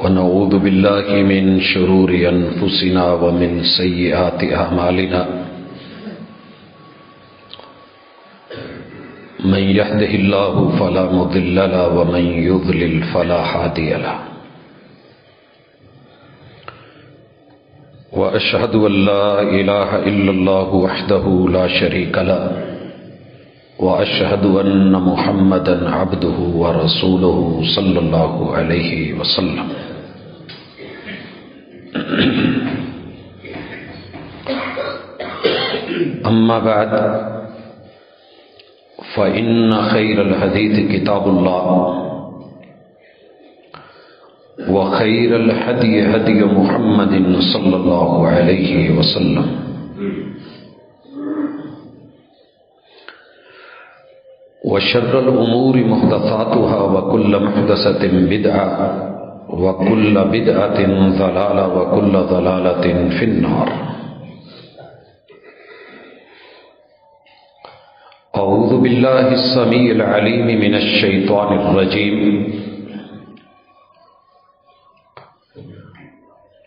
ونعوذ بالله من شرور أنفسنا ومن سيئات أعمالنا من يهده الله فلا مضل له ومن يضلل فلا هادي له وأشهد أن لا إله إلا الله وحده لا شريك له وأشهد أن محمدا عبده ورسوله صلى الله عليه وسلم أما بعد فإن خير الحديث كتاب الله وخير الهدي هدي محمد صلى الله عليه وسلم وشر الأمور محدثاتها وكل محدثة بدعة وكل بدعة ضلالة وكل ضلالة في النار. أعوذ بالله السميع العليم من الشيطان الرجيم.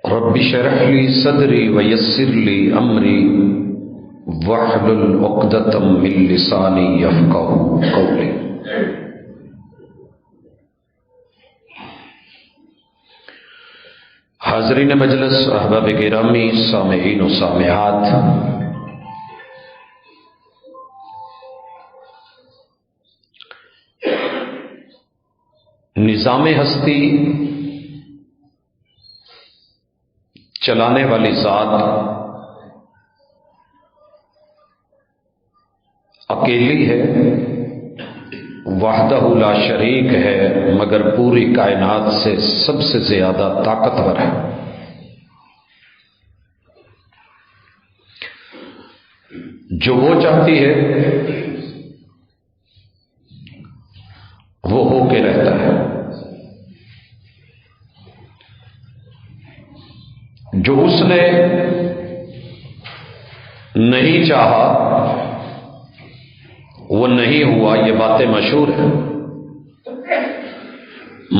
رب اشرح لي صدري ويسر لي أمري واحلل عقدة من لساني يفقهوا قولي. حاضرین مجلس، احباب گرامی، سامعین و سامعات، نظام ہستی چلانے والی ذات اکیلی ہے، وحدہ لا شریک ہے، مگر پوری کائنات سے سب سے زیادہ طاقتور ہے. جو وہ چاہتی ہے وہ ہو کے رہتا ہے، جو اس نے نہیں چاہا وہ نہیں ہوا. یہ باتیں مشہور ہیں،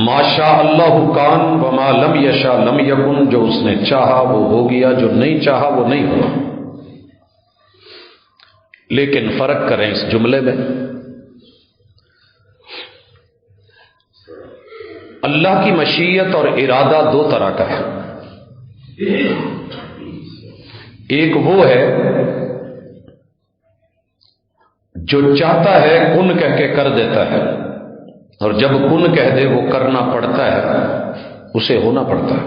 ما شاء اللہ کان وما لم یشاء لم یکن. جو اس نے چاہا وہ ہو گیا، جو نہیں چاہا وہ نہیں ہوا. لیکن فرق کریں اس جملے میں. اللہ کی مشیت اور ارادہ دو طرح کا ہے. ایک وہ ہے جو چاہتا ہے کن کہہ کے کر دیتا ہے، اور جب کن کہہ دے وہ کرنا پڑتا ہے، اسے ہونا پڑتا ہے.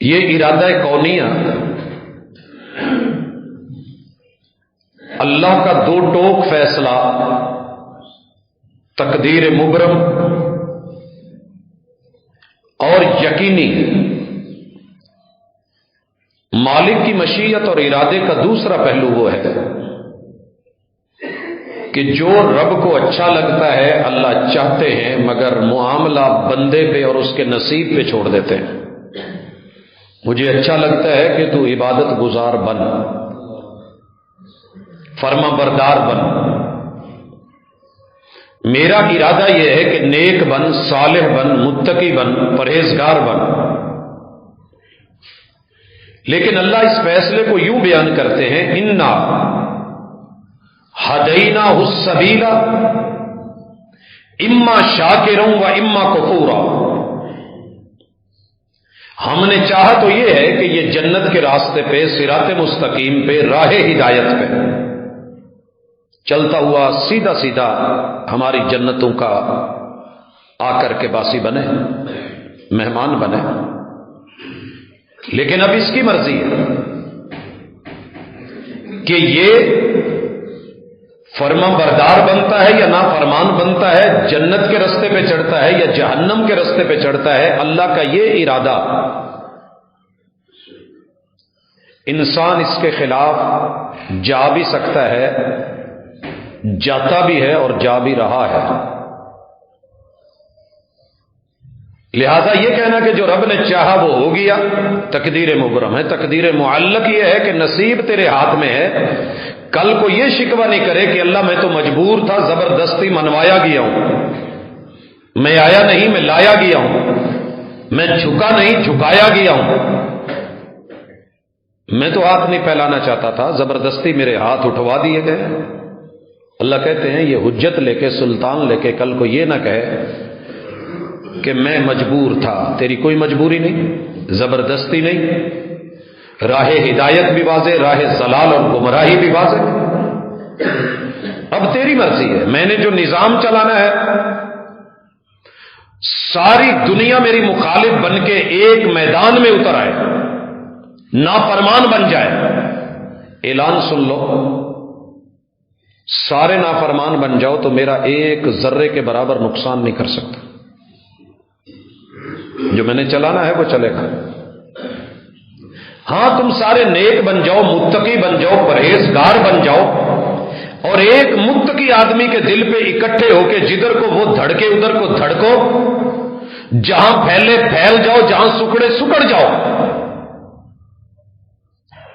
یہ ارادہ کونیہ اللہ کا دو ٹوک فیصلہ، تقدیر مبرم اور یقینی. مالک کی مشیت اور ارادے کا دوسرا پہلو وہ ہے کہ جو رب کو اچھا لگتا ہے اللہ چاہتے ہیں، مگر معاملہ بندے پہ اور اس کے نصیب پہ چھوڑ دیتے ہیں. مجھے اچھا لگتا ہے کہ تو عبادت گزار بن، فرما بردار بن. میرا ارادہ یہ ہے کہ نیک بن، صالح بن، متقی بن، پرہیزگار بن. لیکن اللہ اس فیصلے کو یوں بیان کرتے ہیں، انا ہدیناہ السبیل اما شاکرا و اما کفورا. ہم نے چاہا تو یہ ہے کہ یہ جنت کے راستے پہ، صراط مستقیم پہ، راہ ہدایت پہ چلتا ہوا سیدھا سیدھا ہماری جنتوں کا آ کر کے باسی بنے، مہمان بنے. لیکن اب اس کی مرضی ہے کہ یہ فرما بردار بنتا ہے یا نافرمان بنتا ہے، جنت کے راستے پہ چڑھتا ہے یا جہنم کے راستے پہ چڑھتا ہے. اللہ کا یہ ارادہ، انسان اس کے خلاف جا بھی سکتا ہے، جاتا بھی ہے اور جا بھی رہا ہے. لہذا یہ کہنا کہ جو رب نے چاہا وہ ہو گیا تقدیر مبرم ہے. تقدیر معلق یہ ہے کہ نصیب تیرے ہاتھ میں ہے. کل کو یہ شکوہ نہیں کرے کہ اللہ میں تو مجبور تھا، زبردستی منوایا گیا ہوں. میں آیا نہیں، میں لایا گیا ہوں، میں جھکا نہیں، جھکایا گیا ہوں۔ میں تو ہاتھ نہیں پھیلانا چاہتا تھا، زبردستی میرے ہاتھ اٹھوا دیے گئے۔ اللہ کہتے ہیں یہ حجت لے کے، سلطان لے کے کل کو یہ نہ کہے کہ میں مجبور تھا۔ تیری کوئی مجبوری نہیں، زبردستی نہیں، راہ ہدایت بھی واضح، راہ ضلال اور گمراہی بھی واضح۔ اب تیری مرضی ہے، میں نے جو نظام چلانا ہے، ساری دنیا میری مخالف بن کے ایک میدان میں اتر آئے، نافرمان بن جائے، اعلان سن لو، سارے نافرمان بن جاؤ تو میرا ایک ذرے کے برابر نقصان نہیں کر سکتا۔ جو میں نے چلانا ہے وہ چلے گا۔ ہاں تم سارے نیک بن جاؤ، متقی بن جاؤ، پرہیزگار بن جاؤ، اور ایک متقی آدمی کے دل پہ اکٹھے ہو کے جدھر کو وہ دھڑکے ادھر کو دھڑکو، جہاں پھیلے پھیل جاؤ، جہاں سکڑے سکڑ جاؤ۔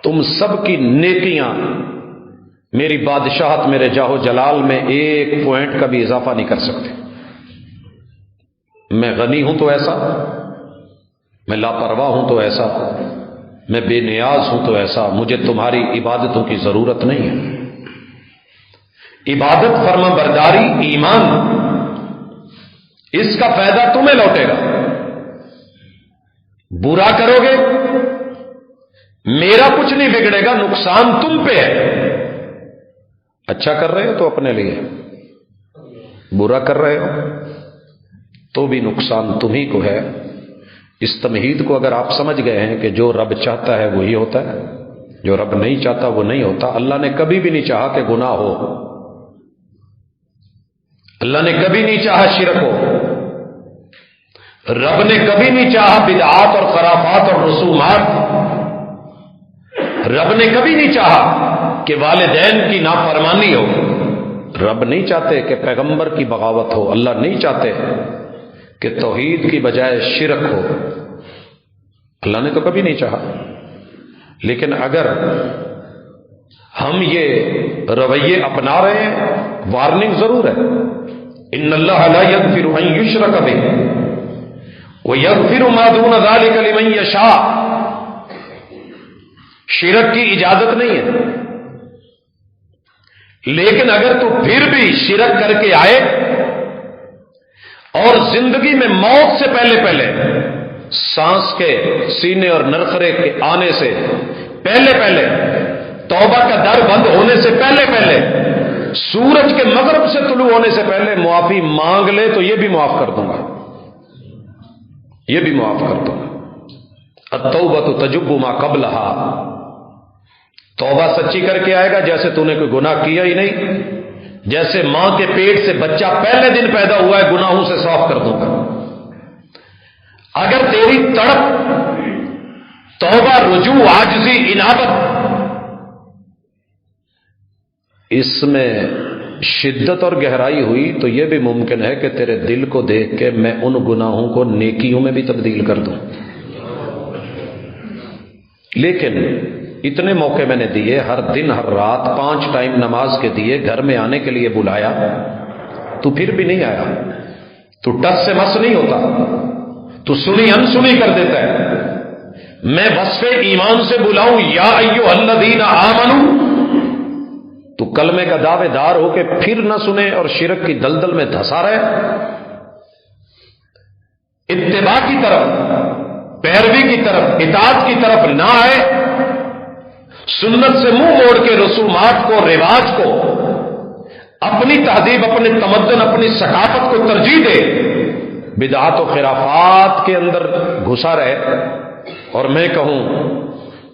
تم سب کی نیکیاں میری بادشاہت، میرے جاہ و جلال میں ایک پوائنٹ کا بھی اضافہ نہیں کر سکتے۔ میں غنی ہوں تو ایسا، میں لاپرواہ ہوں تو ایسا، میں بے نیاز ہوں تو ایسا، مجھے تمہاری عبادتوں کی ضرورت نہیں ہے۔ عبادت، فرما برداری، ایمان، اس کا فائدہ تمہیں لوٹے گا۔ برا کرو گے میرا کچھ نہیں بگڑے گا، نقصان تم پہ ہے۔ اچھا کر رہے ہو تو اپنے لیے، برا کر رہے ہو تو بھی نقصان تمہیں کو ہے۔ اس تمہید کو اگر آپ سمجھ گئے ہیں کہ جو رب چاہتا ہے وہی ہوتا ہے، جو رب نہیں چاہتا وہ نہیں ہوتا۔ اللہ نے کبھی بھی نہیں چاہا کہ گناہ ہو، اللہ نے کبھی نہیں چاہا شرک ہو، رب نے کبھی نہیں چاہا بدعات اور خرافات اور رسومات، رب نے کبھی نہیں چاہا کہ والدین کی نافرمانی ہو، رب نہیں چاہتے کہ پیغمبر کی بغاوت ہو، اللہ نہیں چاہتے کہ توحید کی بجائے شرک ہو، اللہ نے تو کبھی نہیں چاہا۔ لیکن اگر ہم یہ رویے اپنا رہے ہیں، وارننگ ضرور ہے۔ ان اللہ لا یغفر ان یشرک بہ ویغفر ما دون ذلک لمن یشاء، شرک کی اجازت نہیں ہے، لیکن اگر تو پھر بھی شرک کر کے آئے اور زندگی میں موت سے پہلے سانس کے سینے اور نرخرے کے آنے سے پہلے توبہ کا در بند ہونے سے پہلے سورج کے مغرب سے طلوع ہونے سے پہلے معافی مانگ لے تو یہ بھی معاف کر دوں گا، یہ بھی معاف کر دوں گا۔ التوبۃ تجب ما قبلھا، توبہ سچی کر کے آئے گا جیسے تو نے کوئی گناہ کیا ہی نہیں، جیسے ماں کے پیٹ سے بچہ پہلے دن پیدا ہوا ہے، گناہوں سے صاف کر دوں گا۔ اگر تیری تڑپ، توبہ، رجوع، عاجزی، انابت، اس میں شدت اور گہرائی ہوئی تو یہ بھی ممکن ہے کہ تیرے دل کو دیکھ کے میں ان گناہوں کو نیکیوں میں بھی تبدیل کر دوں۔ لیکن اتنے موقع میں نے دیے، ہر دن ہر رات 5 ٹائم نماز کے دیے، گھر میں آنے کے لیے بلایا، تو پھر بھی نہیں آیا، تو ٹس سے مس نہیں ہوتا، تو سنی انسنی کر دیتا ہے۔ میں وصف ایمان سے بلاؤں یا ایھا الذین آمنوا، تو کلمے کا دعوے دار ہو کے پھر نہ سنے اور شرک کی دلدل میں دھسا رہے، اتباع کی طرف، پیروی کی طرف، اطاعت کی طرف نہ آئے، سنت سے منہ موڑ کے رسومات کو، رواج کو، اپنی تہذیب، اپنے تمدن، اپنی ثقافت کو ترجیح دے، بدعات و خرافات کے اندر گھسا رہے، اور میں کہوں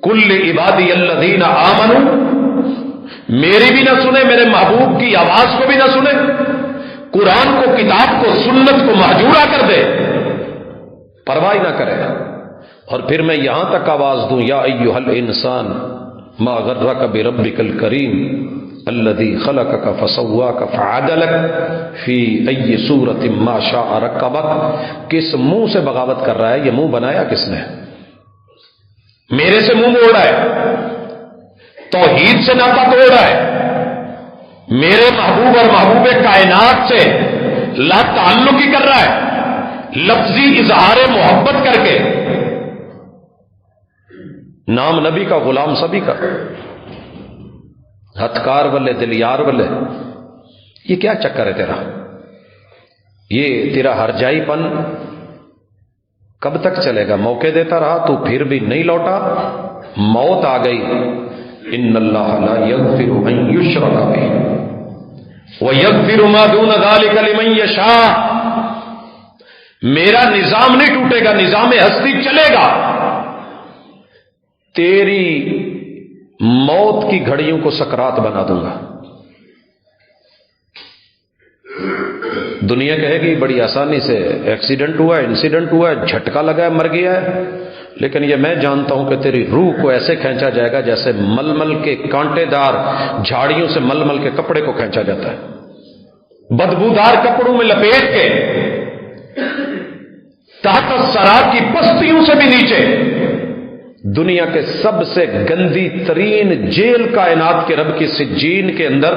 کل عبادی الذین آمنوا، میری بھی نہ سنے، میرے محبوب کی آواز کو بھی نہ سنے، قرآن کو، کتاب کو، سنت کو محجورہ کر دے، پرواہ نہ کرے، اور پھر میں یہاں تک آواز دوں یا ایھا الانسان ما غرک بربک الکریم الذی خلقک فسواک فعدلک فی ای صورت ما شاء رکبک۔ کس منہ سے بغاوت کر رہا ہے؟ یہ منہ بنایا کس نے؟ میرے سے منہ موڑ رہا ہے، توحید سے ناطا توڑ رہا ہے، میرے محبوب اور محبوب کائنات سے لا تعلق ہی کر رہا ہے، لفظی اظہار محبت کر کے، نام نبی کا غلام سبھی کا، ہتھکار والے دل یار والے، یہ کیا چکر ہے تیرا؟ یہ تیرا ہرجائی پن کب تک چلے گا؟ موقع دیتا رہا تو پھر بھی نہیں لوٹا، موت آ گئی۔ ان اللہ لا یغفر ان یشرک بہ ویغفر ما دون ذلک لمن یشاء۔ میرا نظام نہیں ٹوٹے گا، نظام ہستی چلے گا۔ تیری موت کی گھڑیوں کو سکرات بنا دوں گا۔ دنیا کہے گی بڑی آسانی سے ایکسیڈنٹ ہوا ہے، انسیڈنٹ ہوا ہے، جھٹکا لگا ہے، مر گیا ہے، لیکن یہ میں جانتا ہوں کہ تیری روح کو ایسے کھینچا جائے گا جیسے ململ کے کانٹے دار جھاڑیوں سے ململ کے کپڑے کو کھینچا جاتا ہے، بدبودار کپڑوں میں لپیٹ کے، تحت الثری کی پستیوں سے بھی نیچے، دنیا کے سب سے گندی ترین جیل کائنات کے رب کی سجین کے اندر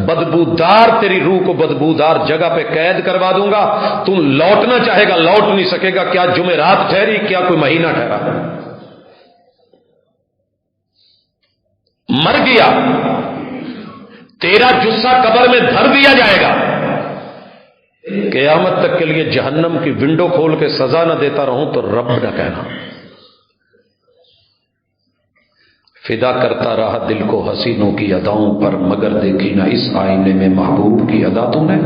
بدبودار تیری روح کو بدبودار جگہ پہ قید کروا دوں گا۔ تم لوٹنا چاہے گا لوٹ نہیں سکے گا، کیا جمعرات ٹھہری، کیا کوئی مہینہ ٹھہرا، مر گیا، تیرا جثہ قبر میں دھر دیا جائے گا، قیامت تک کے لیے جہنم کی ونڈو کھول کے سزا نہ دیتا رہوں تو رب نہ کہنا۔ فدا کرتا رہا دل کو حسینوں کی اداؤں پر، مگر دیکھی نہ اس آئینے میں محبوب کی ادا تو نے۔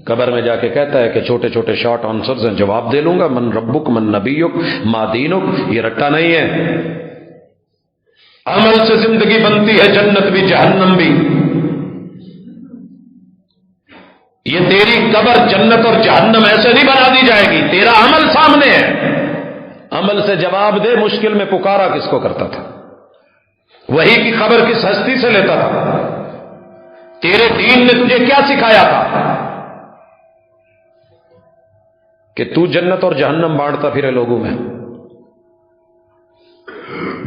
قبر میں جا کے کہتا ہے کہ چھوٹے چھوٹے شارٹ آنسرز ہیں، جواب دے لوں گا، من ربک من نبیک ما دینک، یہ رٹا نہیں ہے۔ عمل سے زندگی بنتی ہے، جنت بھی جہنم بھی۔ یہ تیری قبر جنت اور جہنم ایسے نہیں بنا دی جائے گی، تیرا عمل سامنے ہے، عمل سے جواب دے۔ مشکل میں پکارا کس کو کرتا تھا؟ وہی کی خبر کس ہستی سے لیتا تھا؟ تیرے دین نے تجھے کیا سکھایا تھا کہ تو جنت اور جہنم بانٹتا پھرے لوگوں میں؟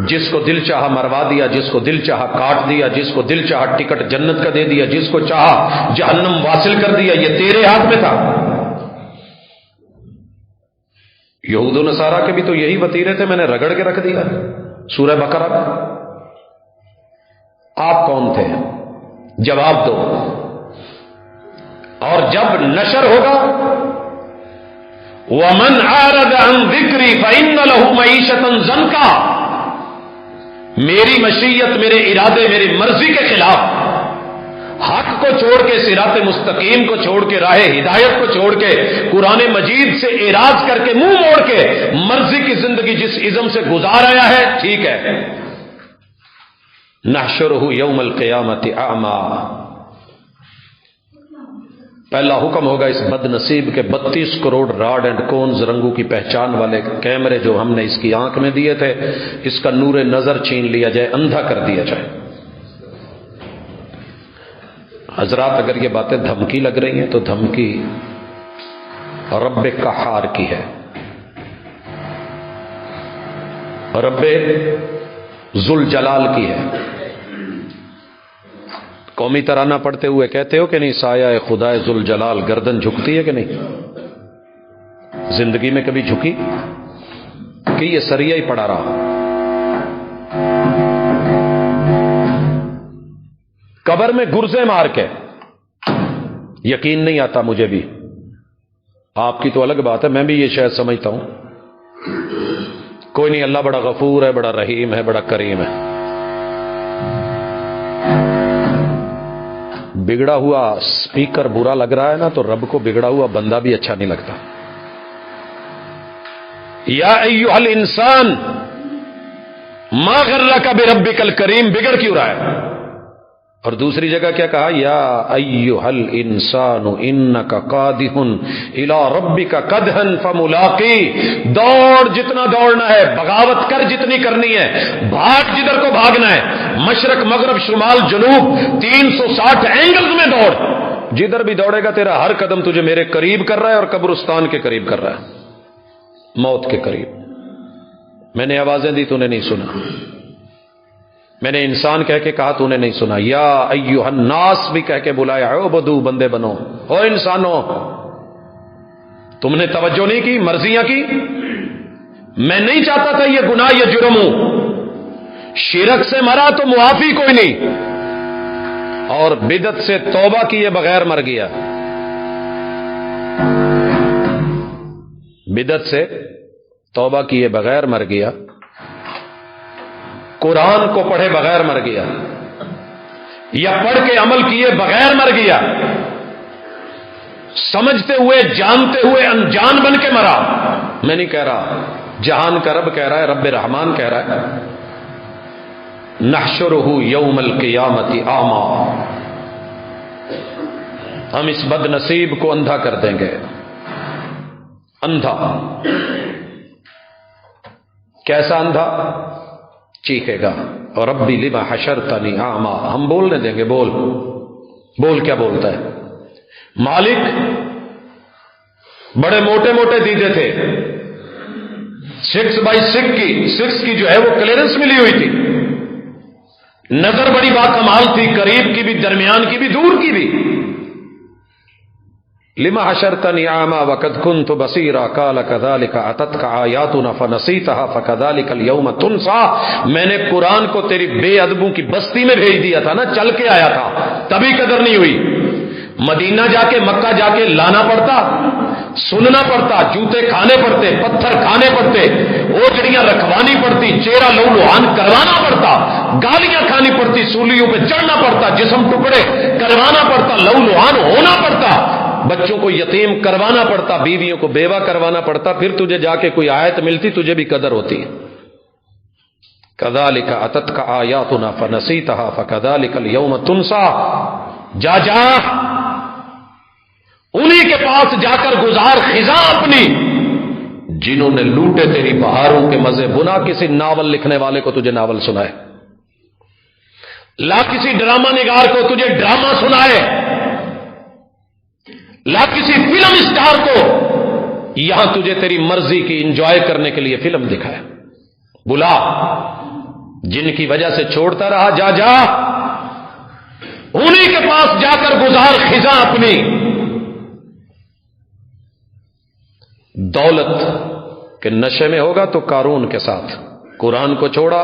جس کو دل چاہا مروا دیا، جس کو دل چاہا کاٹ دیا، جس کو دل چاہا ٹکٹ جنت کا دے دیا، جس کو چاہا جہنم واصل کر دیا۔ یہ تیرے ہاتھ میں تھا۔ یہود و نصارہ کے بھی تو یہی وتیرے تھے، میں نے رگڑ کے رکھ دیا۔ سورہ بقرہ۔ آپ کون تھے؟ جواب دو۔ اور جب نشر ہوگا وَمَنْ أَعْرَضَ عَنْ ذِكْرِي فَإِنَّ لَهُ مَعِيشَةً ضَنْكًا، میری مشیت، میرے ارادے، میری مرضی کے خلاف حق کو چھوڑ کے، صراط مستقیم کو چھوڑ کے، راہ ہدایت کو چھوڑ کے، قرآن مجید سے اعراض کر کے، منہ موڑ کے مرضی کی زندگی جس ازم سے گزار آیا ہے، ٹھیک ہے۔ نحشرہ یوم القیامت اعما، پہلا حکم ہوگا اس بد نصیب کے 32 کروڑ راڈ اینڈ کونز رنگوں کی پہچان والے کیمرے جو ہم نے اس کی آنکھ میں دیے تھے، اس کا نور نظر چھین لیا جائے، اندھا کر دیا جائے۔ حضرات اگر یہ باتیں دھمکی لگ رہی ہیں تو دھمکی رب قہار کی ہے، رب ذوالجلال کی ہے۔ قومی ترانہ پڑھتے ہوئے کہتے ہو کہ نہیں، سایہ خدائے ذوالجلال، گردن جھکتی ہے کہ نہیں؟ زندگی میں کبھی جھکی کہ یہ سریہ ہی پڑا رہا؟ قبر میں گرزے مار کے، یقین نہیں آتا مجھے بھی، آپ کی تو الگ بات ہے، میں بھی یہ شاید سمجھتا ہوں، کوئی نہیں، اللہ بڑا غفور ہے، بڑا رحیم ہے، بڑا کریم ہے۔ بگڑا ہوا سپیکر برا لگ رہا ہے نا، تو رب کو بگڑا ہوا بندہ بھی اچھا نہیں لگتا۔ یا ایھا الانسان ما غرک بربک الکریم، بگڑ کیوں رہا ہے؟ اور دوسری جگہ کیا کہا؟ یا ایھا الانسان انک قادح الی ربک قدحا فملاقی، دوڑ جتنا دوڑنا ہے، بغاوت کر جتنی کرنی ہے، بھاگ جدھر کو بھاگنا ہے، مشرق مغرب شمال جنوب 360 اینگلز میں دوڑ، جدھر بھی دوڑے گا تیرا ہر قدم تجھے میرے قریب کر رہا ہے، اور قبرستان کے قریب کر رہا ہے، موت کے قریب۔ میں نے آوازیں دی تو نے نہیں سنا، میں نے انسان کہہ کے کہا تو نے نہیں سنا، یا ایھا الناس بھی کہہ کے بلایا، عبدو، بندے بنو، او انسانوں تم نے توجہ نہیں کی، مرضیاں کی. میں نہیں چاہتا تھا یہ گناہ یہ جرم ہو. شرک سے مرا تو معافی کوئی نہیں، اور بدعت سے توبہ کیے بغیر مر گیا. بدعت سے توبہ کیے بغیر مر گیا، قرآن کو پڑھے بغیر مر گیا، یا پڑھ کے عمل کیے بغیر مر گیا، سمجھتے ہوئے جانتے ہوئے انجان بن کے مرا. میں نہیں کہہ رہا، جہان کا رب کہہ رہا ہے، رب رحمان کہہ رہا ہے نحشرہ یوم القیامت اعمی. ہم اس بد نصیب کو اندھا کر دیں گے. اندھا کیسا اندھا؟ چیخے گا اور ربی لما حشرتنی اعمی. ہم بولنے دیں گے، بول کیا بولتا ہے؟ مالک بڑے موٹے موٹے دیدے تھے، 6x6 کی جو ہے وہ کلیئرنس ملی ہوئی تھی. نظر بڑی باکمال تھی، قریب کی بھی، درمیان کی بھی، دور کی بھی. لما حشرتنی اعمی وقد كنت بصیرا قال كذلك اتتك آیاتنا فنسیتها فكذلك اليوم تنسى. میں نے قرآن کو تیری بے ادبوں کی بستی میں بھیج دیا تھا نا، چل کے آیا تھا، تبھی قدر نہیں ہوئی. مدینہ جا کے، مکہ جا کے لانا پڑتا، سننا پڑتا، جوتے کھانے پڑتے، پتھر کھانے پڑتے، اوجڑیاں رکھوانی پڑتی، چہرہ لو لوہان کروانا پڑتا، گالیاں کھانی پڑتی، سولیوں پہ چڑھنا پڑتا، جسم ٹکڑے کروانا پڑتا، لو لوہان ہونا پڑتا، بچوں کو یتیم کروانا پڑتا، بیویوں کو بیوہ کروانا پڑتا، پھر تجھے جا کے کوئی آیت ملتی، تجھے بھی قدر ہوتی. کذالک اتتک آیاتنا فنسیتها فکذالک اليوم تنسى. جا انہی کے پاس جا کر گزار خزاں اپنی، جنہوں نے لوٹے تیری بہاروں کے مزے. بنا کسی ناول لکھنے والے کو تجھے ناول سنائے، لا کسی ڈرامہ نگار کو تجھے ڈرامہ سنائے، لا کسی فلم اسٹار کو یہاں تجھے تیری مرضی کی انجوائے کرنے کے لیے فلم دکھائے. بلا جن کی وجہ سے چھوڑتا رہا، جا انہی کے پاس جا کر گزار خزاں اپنی. دولت کے نشے میں ہوگا تو قارون کے ساتھ، قرآن کو چھوڑا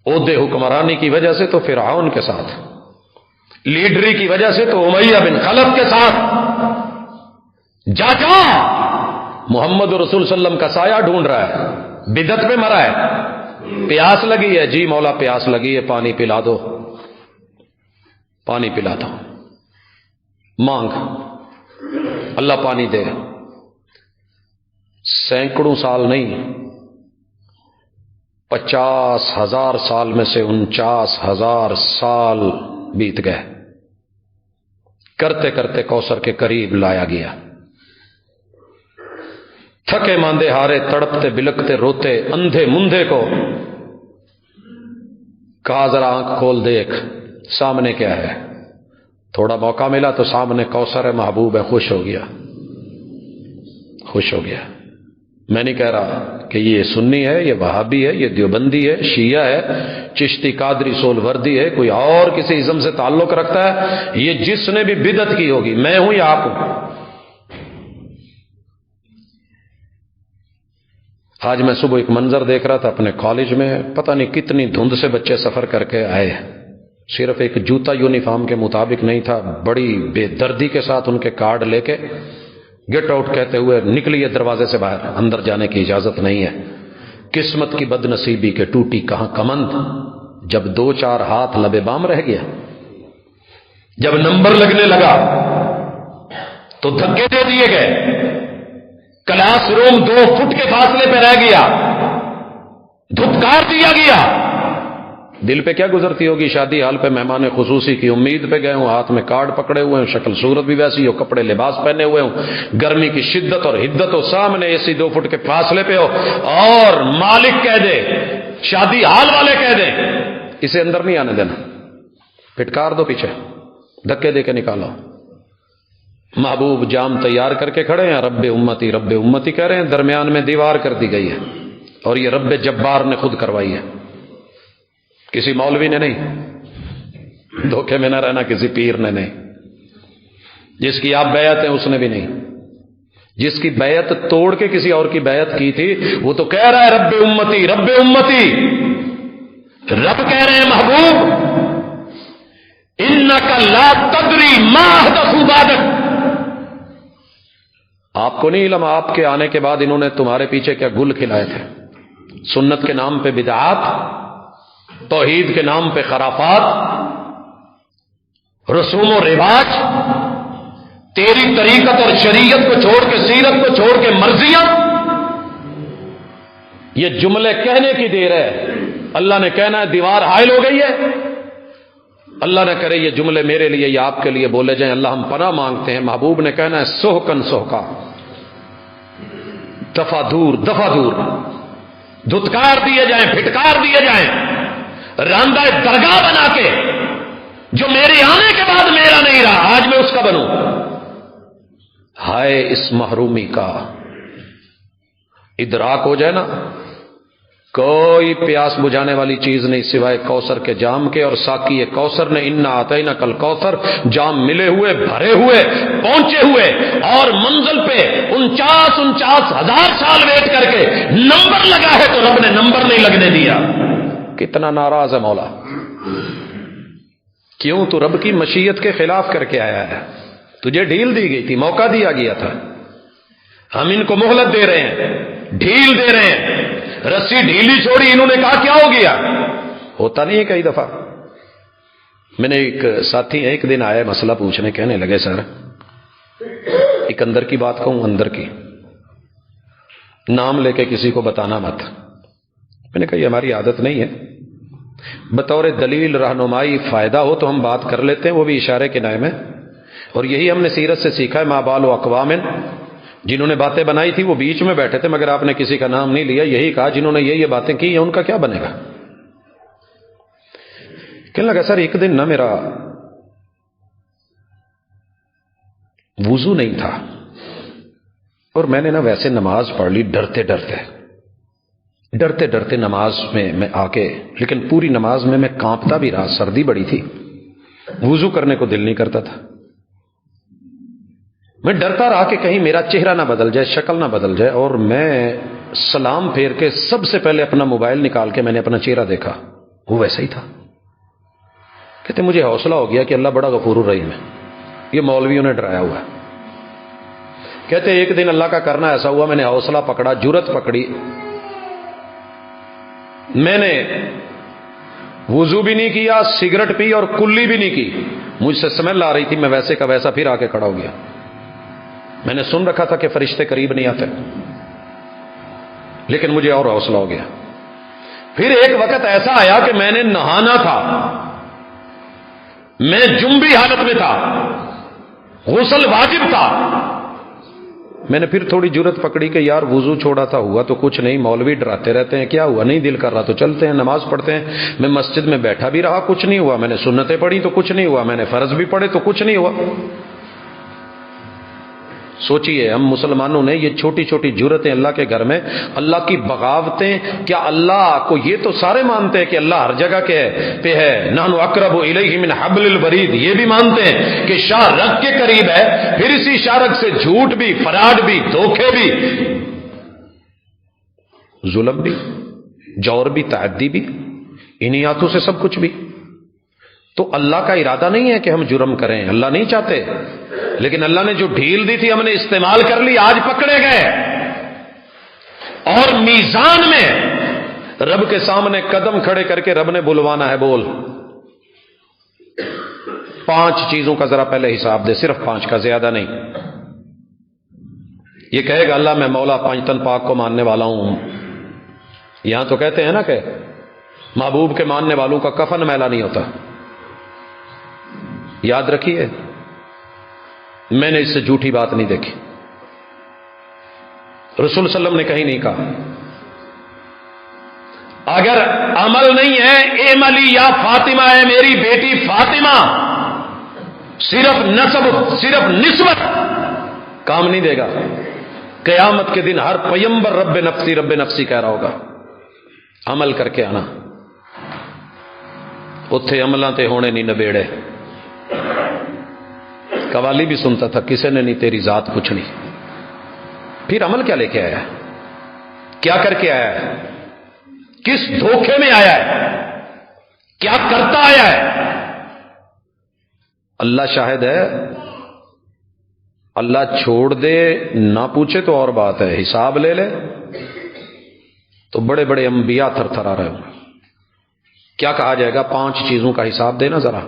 عہدے حکمرانی کی وجہ سے تو فرعون کے ساتھ، لیڈری کی وجہ سے تو امیہ بن خلف کے ساتھ. جا محمد رسول صلی اللہ علیہ وسلم کا سایہ ڈھونڈ رہا ہے، بدعت پہ مرا ہے. پیاس لگی ہے، جی مولا پیاس لگی ہے، پانی پلا دو، پانی پلا دو. مانگ، اللہ پانی دے. سینکڑوں سال نہیں، 50,000 سال میں سے 49,000 سال بیت گئے. کرتے کرتے کوثر کے قریب لایا گیا. تھکے ماندے ہارے، تڑپتے بلکتے روتے اندھے مندھے کو کہا ذرا آنکھ کھول دیکھ سامنے کیا ہے. تھوڑا موقع ملا تو سامنے کوثر ہے، محبوب ہے. خوش ہو گیا، خوش ہو گیا. میں نہیں کہہ رہا کہ یہ سنی ہے، یہ وہابی ہے، یہ دیوبندی ہے، شیعہ ہے، چشتی، قادری، سولوردی ہے، کوئی اور کسی ازم سے تعلق رکھتا ہے. یہ جس نے بھی بدعت کی ہوگی، میں ہوں یا آپ ہوں. آج میں صبح ایک منظر دیکھ رہا تھا اپنے کالج میں، پتہ نہیں کتنی دھند سے بچے سفر کر کے آئے، صرف ایک جوتا یونیفارم کے مطابق نہیں تھا. بڑی بے دردی کے ساتھ ان کے کارڈ لے کے گیٹ آؤٹ کہتے ہوئے نکلیے دروازے سے باہر، اندر جانے کی اجازت نہیں ہے. قسمت کی بد نصیبی کے ٹوٹی کہاں کمند. جب 2-4 ہاتھ لبے بام رہ گیا، جب نمبر لگنے لگا تو دھکے دے دیے گئے. کلاس روم 2 فٹ کے فاصلے پہ رہ گیا، دھتکار دیا گیا. دل پہ کیا گزرتی ہوگی؟ شادی حال پہ مہمان خصوصی کی امید پہ گئے ہوں، ہاتھ میں کارڈ پکڑے ہوئے ہوں، شکل صورت بھی ویسی ہو، کپڑے لباس پہنے ہوئے ہوں، گرمی کی شدت اور حدت ہو، سامنے اے سی 2 فٹ کے فاصلے پہ ہو، اور مالک کہہ دے، شادی حال والے کہہ دیں اسے اندر نہیں آنے دینا، پھٹکار دو پیچھے، دھکے دے کے نکالو. محبوب جام تیار کر کے کھڑے ہیں، رب امتی کہہ رہے ہیں، درمیان میں دیوار کر دی گئی ہے، اور یہ رب جبار نے خود کروائی ہے، کسی مولوی نے نہیں. دھوکے میں نہ رہنا، کسی پیر نے نہیں، جس کی آپ بیعت ہیں اس نے بھی نہیں. جس کی بیعت توڑ کے کسی اور کی بیعت کی تھی، وہ تو کہہ رہا ہے رب امتی رب امتی. رب کہہ رہے ہیں محبوب انک لا تدری ما احدثوا بعدک، آپ کو نہیں علم آپ کے آنے کے بعد انہوں نے تمہارے پیچھے کیا گل کھلائے تھے. سنت کے نام پہ بدعات، توحید کے نام پہ خرافات، رسوم و رواج، تیری طریقت اور شریعت کو چھوڑ کے، سیرت کو چھوڑ کے مرضیاں. یہ جملے کہنے کی دیر ہے. اللہ نے کہنا ہے دیوار حائل ہو گئی ہے. اللہ نہ کرے یہ جملے میرے لیے یا آپ کے لیے بولے جائیں. اللہ ہم پناہ مانگتے ہیں. محبوب نے کہنا ہے سہکن سہکا، دفع دور دفع دور، دھتکار دیے جائیں، پھٹکار دیے جائیں، راندہ درگاہ بنا کے جو میرے آنے کے بعد میرا نہیں رہا آج میں اس کا بنوں. ہائے اس محرومی کا ادراک ہو جائے نا. کوئی پیاس بجھانے والی چیز نہیں سوائے کوثر کے جام کے، اور ساقی کوثر نے انا اعطینا کل کوثر، جام ملے ہوئے، بھرے ہوئے، پہنچے ہوئے، اور منزل پہ 49,000 سال ویٹ کر کے نمبر لگا ہے تو رب نے نمبر نہیں لگنے دیا. کتنا ناراض ہے مولا. کیوں؟ تو رب کی مشیت کے خلاف کر کے آیا ہے. تجھے ڈھیل دی گئی تھی، موقع دیا گیا تھا. ہم ان کو مہلت دے رہے ہیں، ڈھیل دے رہے ہیں. رسی ڈھیلی چھوڑی، انہوں نے کہا کیا ہو گیا؟ ہوتا نہیں ہے کئی دفعہ. میں نے ایک ساتھی ایک دن آیا مسئلہ پوچھنے، کہنے لگے سر ایک اندر کی بات کہوں، اندر کی، نام لے کے کسی کو بتانا مت. میں نے کہا یہ ہماری عادت نہیں ہے. بطور دلیل رہنمائی فائدہ ہو تو ہم بات کر لیتے ہیں، وہ بھی اشارے کے نائم ہے. اور یہی ہم نے سیرت سے سیکھا ہے. ما بال و اقوام، جنہوں نے باتیں بنائی تھی وہ بیچ میں بیٹھے تھے مگر آپ نے کسی کا نام نہیں لیا. یہی کہا جنہوں نے یہ باتیں کی ہیں ان کا کیا بنے گا. کہنے لگا سر ایک دن نا میرا وضو نہیں تھا اور میں نے نا ویسے نماز پڑھ لی ڈرتے ڈرتے نماز میں آ کے، لیکن پوری نماز میں کانپتا بھی رہا. سردی بڑی تھی، وضو کرنے کو دل نہیں کرتا تھا. میں ڈرتا رہا کہ کہیں میرا چہرہ نہ بدل جائے، شکل نہ بدل جائے. اور میں سلام پھیر کے سب سے پہلے اپنا موبائل نکال کے میں نے اپنا چہرہ دیکھا، وہ ویسا ہی تھا. کہتے مجھے حوصلہ ہو گیا کہ اللہ بڑا غفور الرحیم ہے، یہ مولویوں نے ڈرایا ہوا ہے. کہتے ایک دن اللہ کا کرنا ایسا ہوا، میں نے حوصلہ پکڑا، جرت پکڑی، میں نے وضو بھی نہیں کیا، سگریٹ پی اور کلی بھی نہیں کی. مجھ سے سمیل آ رہی تھی، میں ویسے کا ویسا پھر آ کے کھڑا ہو گیا. میں نے سن رکھا تھا کہ فرشتے قریب نہیں آتے، لیکن مجھے اور حوصلہ ہو گیا. پھر ایک وقت ایسا آیا کہ میں نے نہانا تھا، میں جنبی حالت میں تھا، غسل واجب تھا. میں نے پھر تھوڑی جرت پکڑی کہ یار وضو چھوڑا تھا، ہوا تو کچھ نہیں، مولوی ڈراتے رہتے ہیں، کیا ہوا؟ نہیں دل کر رہا تو چلتے ہیں نماز پڑھتے ہیں. میں مسجد میں بیٹھا بھی رہا، کچھ نہیں ہوا. میں نے سنتیں پڑھی تو کچھ نہیں ہوا، میں نے فرض بھی پڑھے تو کچھ نہیں ہوا. سوچئے ہم مسلمانوں نے یہ چھوٹی چھوٹی جرتیں اللہ کے گھر میں، اللہ کی بغاوتیں. کیا اللہ کو یہ تو سارے مانتے ہیں کہ اللہ ہر جگہ کے پہ ہے، نحن اقرب الیہ من حبل الورید، یہ بھی مانتے ہیں کہ شاہ رگ کے قریب ہے. پھر اسی شاہ رگ سے جھوٹ بھی، فراڈ بھی، دھوکے بھی، ظلم بھی، جور بھی، تعدی بھی، انہی ہاتھوں سے سب کچھ بھی. تو اللہ کا ارادہ نہیں ہے کہ ہم جرم کریں، اللہ نہیں چاہتے، لیکن اللہ نے جو ڈھیل دی تھی ہم نے استعمال کر لی، آج پکڑے گئے. اور میزان میں رب کے سامنے قدم کھڑے کر کے رب نے بلوانا ہے. بول 5 چیزوں کا ذرا پہلے حساب دے، صرف 5 کا، زیادہ نہیں. یہ کہے گا اللہ میں مولا 5 تن پاک کو ماننے والا ہوں. یہاں تو کہتے ہیں نا کہ محبوب کے ماننے والوں کا کفن میلا نہیں ہوتا. یاد رکھیے میں نے اس سے جھوٹی بات نہیں دیکھی. رسول صلی اللہ علیہ وسلم نے کہیں نہیں کہا اگر عمل نہیں ہے اے ملی یا فاطمہ، ہے میری بیٹی فاطمہ، صرف نسب، صرف نسبت کام نہیں دے گا. قیامت کے دن ہر پیمبر رب نفسی رب نفسی کہہ رہا ہوگا. عمل کر کے آنا. اتھے عملاں تے ہونے نہیں نبیڑے. قوالی بھی سنتا تھا، کسے نے نہیں تیری ذات پوچھنی. پھر عمل کیا لے کے آیا ہے؟ کیا کر کے آیا ہے؟ کس دھوکے میں آیا ہے؟ کیا کرتا آیا ہے؟ اللہ شاہد ہے، اللہ چھوڑ دے نہ پوچھے تو اور بات ہے، حساب لے لے تو بڑے بڑے انبیاء تھر تھر آ رہے ہوں۔ کیا کہا جائے گا؟ 5 چیزوں کا حساب دینا ذرا،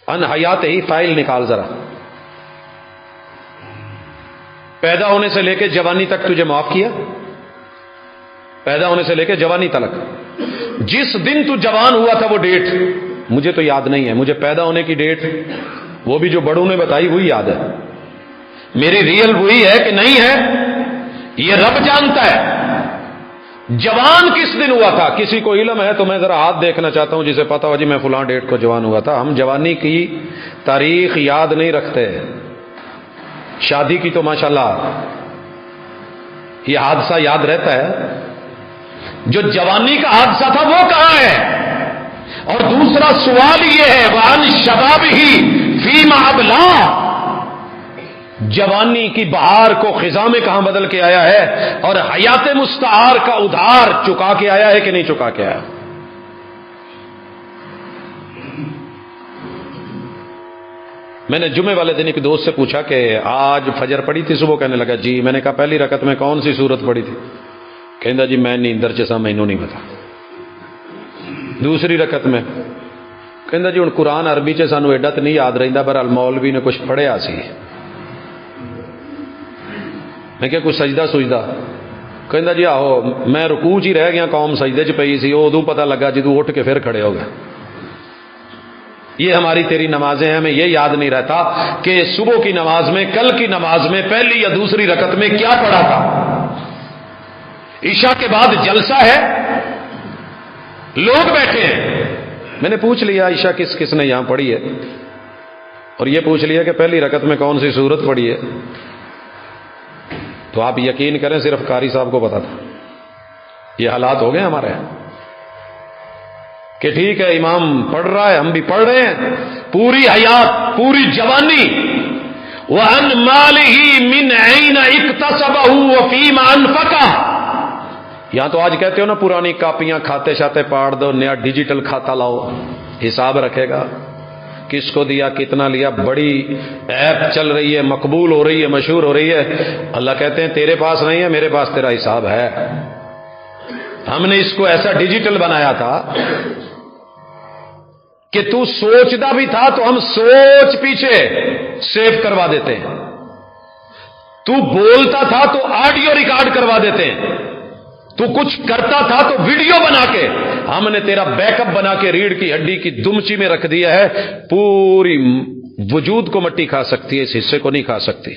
ان حیات ہی فائل نکال ذرا، پیدا ہونے سے لے کے جوانی تک تجھے معاف کیا، پیدا ہونے سے لے کے جوانی تک، جس دن تو جوان ہوا تھا وہ ڈیٹ مجھے تو یاد نہیں ہے، مجھے پیدا ہونے کی ڈیٹ وہ بھی جو بڑوں نے بتائی وہی یاد ہے، میری ریئل وہی ہے کہ نہیں ہے یہ رب جانتا ہے۔ جوان کس دن ہوا تھا؟ کسی کو علم ہے تو میں ذرا ہاتھ دیکھنا چاہتا ہوں جسے پتا ہو جی میں فلاں ڈیٹ کو جوان ہوا تھا۔ ہم جوانی کی تاریخ یاد نہیں رکھتے، شادی کی تو ماشاءاللہ یہ حادثہ یاد رہتا ہے، جو جوانی کا حادثہ تھا وہ کہاں ہے؟ اور دوسرا سوال یہ ہے وَعَنْ شَبَابِهِ فِيمَ أَبْلَاهُ، جوانی کی بہار کو خزاں میں کہاں بدل کے آیا ہے، اور حیات مستعار کا ادھار چکا کے آیا ہے کہ نہیں چکا کے آیا؟ میں نے جمعے والے دن ایک دوست سے پوچھا کہ آج فجر پڑھی تھی صبح؟ کہنے لگا جی۔ میں نے کہا پہلی رکعت میں کون سی سورت پڑھی تھی؟ کہندا جی میں نیندر چ سا مینوں نہیں پتا۔ دوسری رکعت میں کہندا جی ہن قرآن عربی چ سانو ایڈا تے نہیں یاد رہندا، پر مولوی نے کچھ پڑھیا سی۔ میں کیا کوئی سجدہ سجدہ؟ کہندا جی آہو میں رکوع چ ہی رہ گیا، قوم سجدے چ پئی سی، ادوں پتہ لگا جدوں اٹھ کے پھر کھڑے ہو گئے۔ یہ ہماری تیری نمازیں ہیں، ہمیں یہ یاد نہیں رہتا کہ صبح کی نماز میں، کل کی نماز میں پہلی یا دوسری رکعت میں کیا پڑھا تھا۔ عشاء کے بعد جلسہ ہے، لوگ بیٹھے ہیں، میں نے پوچھ لیا عشاء کس کس نے یہاں پڑھی ہے، اور یہ پوچھ لیا کہ پہلی رکعت میں کون سی سورت پڑھی ہے، تو آپ یقین کریں صرف قاری صاحب کو پتا تھا۔ یہ حالات ہو گئے ہمارے کہ ٹھیک ہے امام پڑھ رہا ہے، ہم بھی پڑھ رہے ہیں، پوری حیات پوری جوانی وَأَنْ مَالِهِ مِنْ أَيْنَ اكْتَسَبَهُ وَفِيمَ أَنْفَقَهُ۔ یہاں تو آج کہتے ہو نا پرانی کاپیاں کھاتے شاتے پاڑ دو، نیا ڈیجیٹل کھاتا لاؤ، حساب رکھے گا کس کو دیا کتنا لیا، بڑی ایپ چل رہی ہے، مقبول ہو رہی ہے، مشہور ہو رہی ہے۔ اللہ کہتے ہیں تیرے پاس نہیں ہے، میرے پاس تیرا حساب ہے۔ ہم نے اس کو ایسا ڈیجیٹل بنایا تھا کہ تو سوچتا بھی تھا تو ہم سوچ پیچھے سیو کروا دیتے ہیں، تو بولتا تھا تو آڈیو ریکارڈ کروا دیتے ہیں، تو کچھ کرتا تھا تو ویڈیو بنا کے ہم نے تیرا بیک اپ بنا کے ریڑھ کی ہڈی کی دمچی میں رکھ دیا ہے۔ پوری وجود کو مٹی کھا سکتی ہے، اس حصے کو نہیں کھا سکتی۔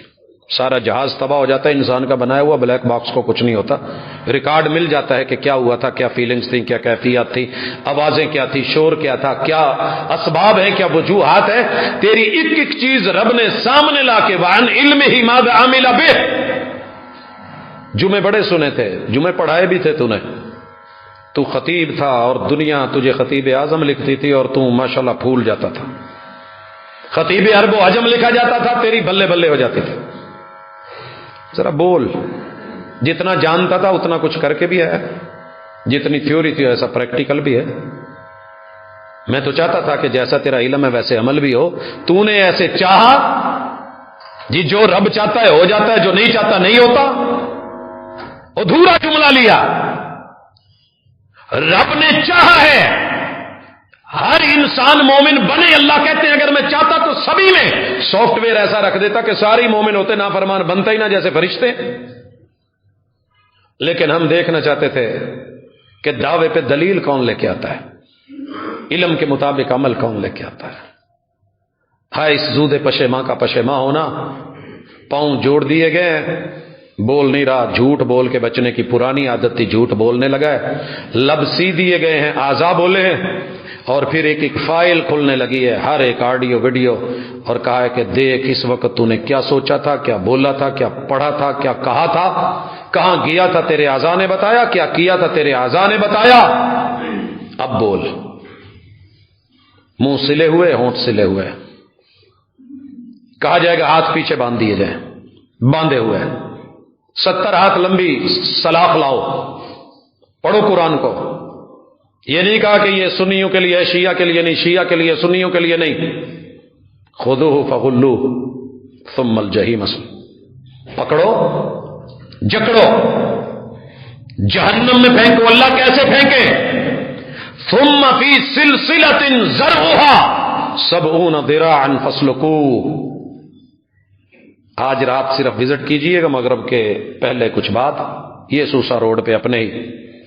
سارا جہاز تباہ ہو جاتا ہے، انسان کا بنایا ہوا بلیک باکس کو کچھ نہیں ہوتا، ریکارڈ مل جاتا ہے کہ کیا ہوا تھا، کیا فیلنگز تھیں، کیا کیفیات تھی، آوازیں کیا تھی، شور کیا تھا، کیا اسباب ہیں، کیا وجوہات ہیں۔ تیری ایک ایک چیز رب نے سامنے لا کے وعن علمہ ماذا عمل بہ۔ جمعے بڑے سنے تھے، جمعے پڑھائے بھی تھے تو خطیب تھا اور دنیا تجھے خطیب اعظم لکھتی تھی اور تو ماشاءاللہ پھول جاتا تھا، خطیب عرب و عجم لکھا جاتا تھا، تیری بلے بلے ہو جاتی تھی۔ ذرا بول، جتنا جانتا تھا اتنا کچھ کر کے بھی ہے، جتنی تھیوری تھی ایسا پریکٹیکل بھی ہے۔ میں تو چاہتا تھا کہ جیسا تیرا علم ہے ویسے عمل بھی ہو، تو نے ایسے چاہا جی، جو رب چاہتا ہے ہو جاتا ہے، جو نہیں چاہتا نہیں ہوتا۔ ادھورا جملہ لیا، رب نے چاہا ہے ہر انسان مومن بنے۔ اللہ کہتے ہیں اگر میں چاہتا تو سبھی میں سافٹ ویئر ایسا رکھ دیتا کہ ساری مومن ہوتے، نافرمان بنتا ہی نہ جیسے فرشتے۔ لیکن ہم دیکھنا چاہتے تھے کہ دعوے پہ دلیل کون لے کے آتا ہے، علم کے مطابق عمل کون لے کے آتا ہے۔ ہائے اس زود پشیماں کا پشیماں ہونا، پاؤں جوڑ دیے گئے، بول نہیں رہا، جھوٹ بول کے بچنے کی پرانی عادت تھی، جھوٹ بولنے لگا ہے، لب سی دیے گئے ہیں، اعضا بولے ہیں، اور پھر ایک ایک فائل کھلنے لگی ہے، ہر ایک آڈیو ویڈیو، اور کہا ہے کہ دیکھ اس وقت تو نے کیا سوچا تھا، کیا بولا تھا، کیا پڑھا تھا، کیا کہا تھا، کہاں گیا تھا تیرے اعضا نے بتایا، کیا کیا تھا تیرے اعضا نے بتایا۔ اب بول، منہ سلے ہوئے، ہونٹ سلے ہوئے، کہا جائے گا ہاتھ پیچھے باندھ دیے جائیں، باندھے ہوئے، 70 ہاتھ لمبی سلاخ لاؤ، پڑھو قرآن کو. یہ نہیں کہا کہ یہ سنیوں کے لیے ہے، شیعہ کے لیے نہیں، شیعہ کے لیے، سنیوں کے لیے نہیں. خذوہ فغلوہ ثم الجحیم صلوہ، پکڑو جکڑو جہنم میں پھینکو. اللہ کیسے پھینکے؟ ثم فی سلسلۃ ذرعها 70 ذراعا فاسلکوہ. آج رات صرف وزٹ کیجئے گا مغرب کے پہلے کچھ بعد، یہ سوسا روڈ پہ اپنے ہی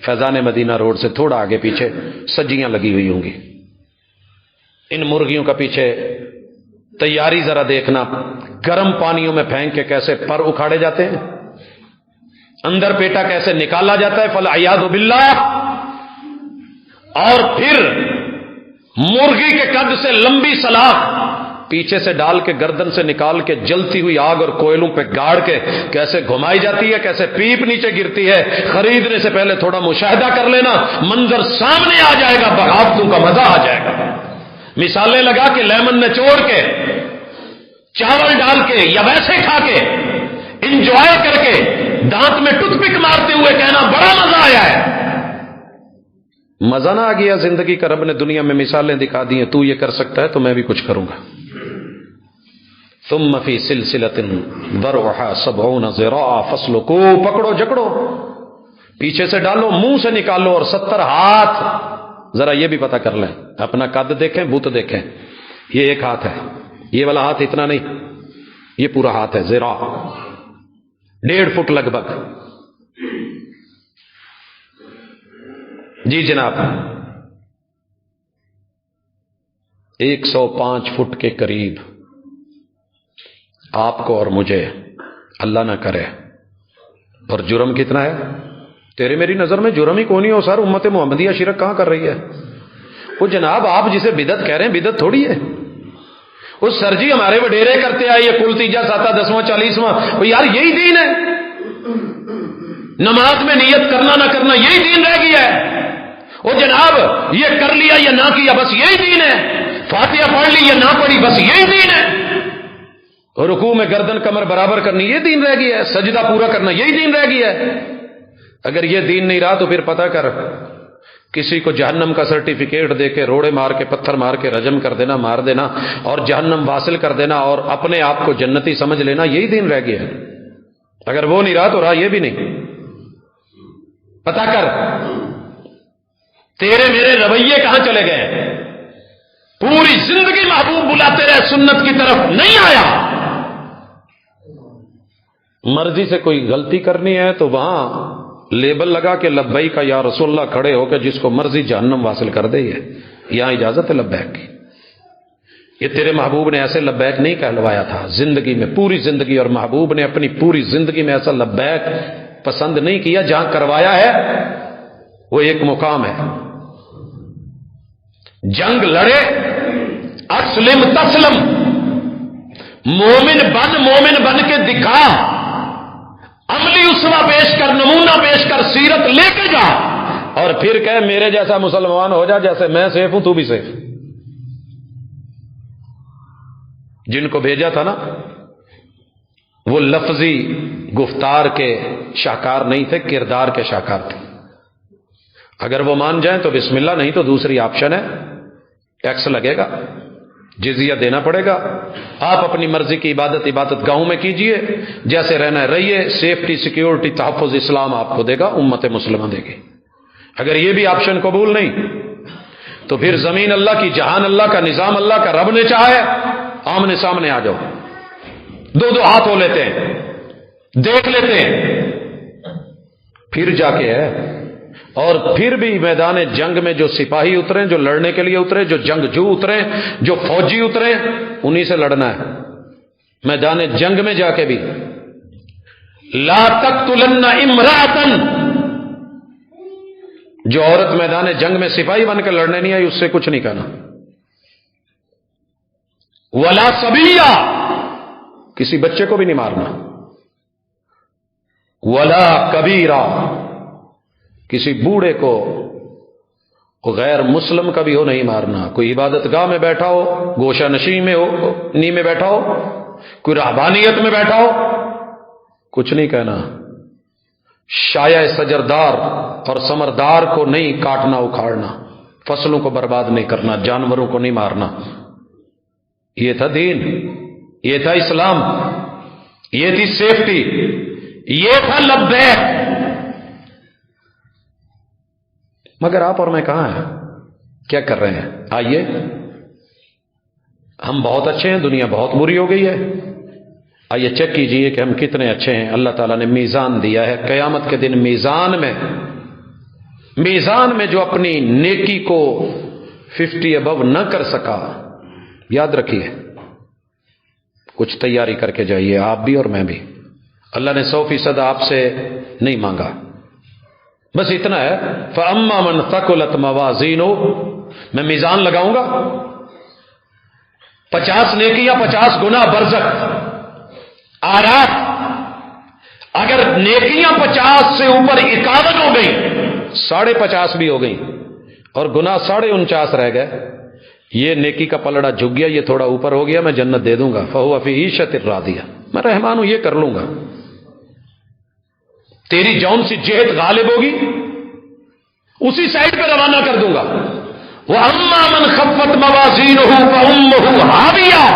فیضان مدینہ روڈ سے تھوڑا آگے پیچھے سجیاں لگی ہوئی ہوں گی. ان مرغیوں کا پیچھے تیاری ذرا دیکھنا، گرم پانیوں میں پھینک کے کیسے پر اکھاڑے جاتے ہیں، اندر پیٹا کیسے نکالا جاتا ہے، فالعیاذ باللہ. اور پھر مرغی کے قد سے لمبی سلاخ پیچھے سے ڈال کے گردن سے نکال کے جلتی ہوئی آگ اور کوئلوں پہ گاڑ کے کیسے گھمائی جاتی ہے، کیسے پیپ نیچے گرتی ہے. خریدنے سے پہلے تھوڑا مشاہدہ کر لینا، منظر سامنے آ جائے گا، بغاوتوں کا مزہ آ جائے گا. مثالیں لگا کے لیمن نچوڑ کے چاول ڈال کے یا ویسے کھا کے انجوائے کر کے دانت میں ٹوتھ پک مارتے ہوئے کہنا بڑا مزہ آیا ہے. مزہ نہ آ گیا زندگی کا؟ رب نے دنیا میں مثالیں دکھا دی ہیں، تو یہ کر سکتا ہے تو میں بھی کچھ کروں گا. ثم فی سلسلۃ ذرعها 70 ذراعا فاسلکوہ، پکڑو جکڑو، پیچھے سے ڈالو، منہ سے نکالو، اور 70 ہاتھ. ذرا یہ بھی پتہ کر لیں، اپنا قد دیکھیں، بت دیکھیں. یہ ایک ہاتھ ہے، یہ والا ہاتھ اتنا نہیں، یہ پورا ہاتھ ہے، ذراع 1.5 فٹ لگ بھگ. جی جناب، 105 فٹ کے قریب آپ کو اور مجھے، اللہ نہ کرے. اور جرم کتنا ہے؟ تیرے میری نظر میں جرم ہی کون ہی ہو سر، امت محمدیہ شرک کہاں کر رہی ہے؟ وہ جناب آپ جسے بدعت کہہ رہے ہیں، بدعت تھوڑی ہے. وہ سر جی ہمارے وڈیرے کرتے آئے، یہ کل تیجا ساتہ 10واں 40واں، وہ یار یہی دین ہے. نماز میں نیت کرنا نہ کرنا یہی دین رہ گیا ہے. وہ جناب یہ کر لیا یا نہ کیا بس یہی دین ہے. فاتحہ پڑھ لی یا نہ پڑھی بس یہی دین ہے. رکوع میں گردن کمر برابر کرنی یہ دین رہ گیا ہے. سجدہ پورا کرنا یہی دین رہ گیا ہے. اگر یہ دین نہیں رہا تو پھر پتہ کر، کسی کو جہنم کا سرٹیفکیٹ دے کے روڑے مار کے پتھر مار کے رجم کر دینا، مار دینا اور جہنم واصل کر دینا اور اپنے آپ کو جنتی سمجھ لینا، یہی دین رہ گیا ہے. اگر وہ نہیں رہا تو رہا یہ بھی نہیں. پتہ کر تیرے میرے رویے کہاں چلے گئے. پوری زندگی محبوب بلاتے رہے، سنت کی طرف نہیں آیا. مرضی سے کوئی غلطی کرنی ہے تو وہاں لیبل لگا کے لبیک کا یا رسول اللہ کھڑے ہو کے جس کو مرضی جہنم واصل کر دے. یہاں اجازت ہے لبیک کی. یہ تیرے محبوب نے ایسے لبیک نہیں کہلوایا تھا زندگی میں، پوری زندگی. اور محبوب نے اپنی پوری زندگی میں ایسا لبیک پسند نہیں کیا. جہاں کروایا ہے وہ ایک مقام ہے. جنگ لڑے، اسلم تسلم، مومن بن کے دکھا، عملی اسوہ پیش کر، نمونہ پیش کر، سیرت لے کے جا، اور پھر کہے میرے جیسا مسلمان ہو جا، جیسے میں سیف ہوں تو بھی سیف. جن کو بھیجا تھا نا وہ لفظی گفتار کے شاہکار نہیں تھے، کردار کے شاہکار تھے. اگر وہ مان جائیں تو بسم اللہ، نہیں تو دوسری آپشن ہے، ٹیکس لگے گا، جزیہ دینا پڑے گا. آپ اپنی مرضی کی عبادت گاہوں میں کیجئے، جیسے رہنا ہے رہیے. سیفٹی، سیکیورٹی، تحفظ اسلام آپ کو دے گا، امت مسلمہ دے گی. اگر یہ بھی آپشن قبول نہیں تو پھر زمین اللہ کی، جہان اللہ کا، نظام اللہ کا. رب نے چاہے آمنے سامنے آ جاؤ، دو ہاتھ ہو لیتے ہیں، دیکھ لیتے ہیں، پھر جا کے ہے. اور پھر بھی میدان جنگ میں جو سپاہی اترے، جو لڑنے کے لیے اترے، جو جنگجو اترے، جو فوجی اترے، انہی سے لڑنا ہے. میدان جنگ میں جا کے بھی لا تقتلن امرأۃ، جو عورت میدان جنگ میں سپاہی بن کے لڑنے نہیں آئی اس سے کچھ نہیں کہنا. ولا صبیہ، کسی بچے کو بھی نہیں مارنا. ولا کبیرہ، کسی بوڑھے کو غیر مسلم کا بھی ہو نہیں مارنا. کوئی عبادت گاہ میں بیٹھا ہو، گوشہ نشین میں بیٹھا ہو، کوئی رہبانیت میں بیٹھا ہو، کچھ نہیں کہنا. شایع سجردار اور ثمردار کو نہیں کاٹنا اکھاڑنا، فصلوں کو برباد نہیں کرنا، جانوروں کو نہیں مارنا. یہ تھا دین، یہ تھا اسلام، یہ تھی سیفٹی، یہ تھا لبیک. مگر آپ اور میں کہاں ہیں؟ کیا کر رہے ہیں؟ آئیے، ہم بہت اچھے ہیں، دنیا بہت بری ہو گئی ہے. آئیے چیک کیجئے کہ ہم کتنے اچھے ہیں. اللہ تعالیٰ نے میزان دیا ہے، قیامت کے دن میزان میں جو اپنی نیکی کو 50 ابو نہ کر سکا، یاد رکھیے کچھ تیاری کر کے جائیے، آپ بھی اور میں بھی. اللہ نے 100% آپ سے نہیں مانگا، بس اتنا ہے. فَأَمَّا مَنْ ثَقُلَتْ مَوَازِينُهُ، میں میزان لگاؤں گا، 50 نیکیاں 50 گنا برزخ آرات. اگر نیکیاں 50 سے اوپر 51 ہو گئی، 50.5 بھی ہو گئی اور گناہ 49.5 رہ گئے، یہ نیکی کا پلڑا جھک گیا، یہ تھوڑا اوپر ہو گیا، میں جنت دے دوں گا. فَهُوَ فِي عِيشَةٍ رَاضِيَةٍ، میں رحمان ہوں، یہ کر لوں گا. تیری جون سی جہت غالب ہوگی اسی سائڈ پہ روانہ کر دوں گا. وَأَمَّا مَنْ خَفَّتْ مَوَازِينُهُ فَأُمُّهُ هَاوِيَةٌ،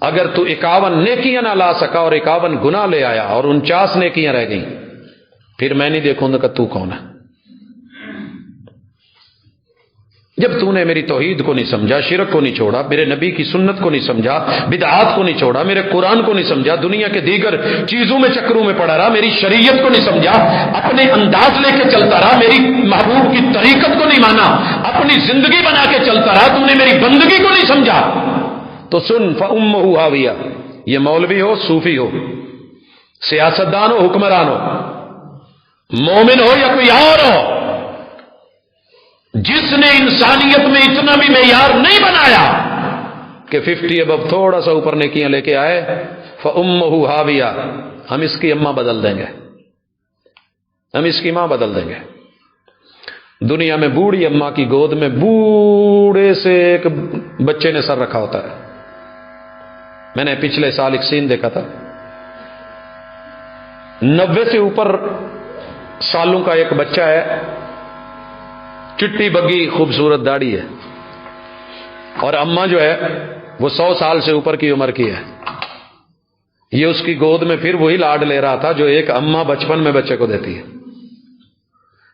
اگر تو 51 نیکیاں نہ لا سکا اور 51 گناہ لے آیا اور 49 نیکیاں رہ گئیں، پھر میں نہیں دیکھوں گا کہ تو کون ہے. جب تو نے میری توحید کو نہیں سمجھا، شرک کو نہیں چھوڑا، میرے نبی کی سنت کو نہیں سمجھا، بدعات کو نہیں چھوڑا، میرے قرآن کو نہیں سمجھا، دنیا کے دیگر چیزوں میں چکروں میں پڑا رہا، میری شریعت کو نہیں سمجھا، اپنے انداز لے کے چلتا رہا، میری محبوب کی طریقت کو نہیں مانا، اپنی زندگی بنا کے چلتا رہا، تو نے میری بندگی کو نہیں سمجھا، تو سن فَأُمُّهُ هَاوِيَةٌ. یہ مولوی ہو، صوفی ہو، سیاستدان ہو، حکمران ہو، مومن ہو یا کوئی اور ہو، جس نے انسانیت میں اتنا بھی معیار نہیں بنایا کہ 50 ابو تھوڑا سا اوپر نیکیاں لے کے آئے، فَأُمُّهُ هَاوِيَةٌ، ہم اس کی اماں بدل دیں گے، ہم اس کی ماں بدل دیں گے. دنیا میں بوڑھی اماں کی گود میں بوڑھے سے ایک بچے نے سر رکھا ہوتا ہے. میں نے پچھلے سال ایک سین دیکھا تھا، 90 سے اوپر سالوں کا ایک بچہ ہے، چٹی بگی خوبصورت داڑھی ہے، اور اماں جو ہے وہ 100 سال سے اوپر کی عمر کی ہے. یہ اس کی گود میں پھر وہی لاڈ لے رہا تھا جو ایک اماں بچپن میں بچے کو دیتی ہے.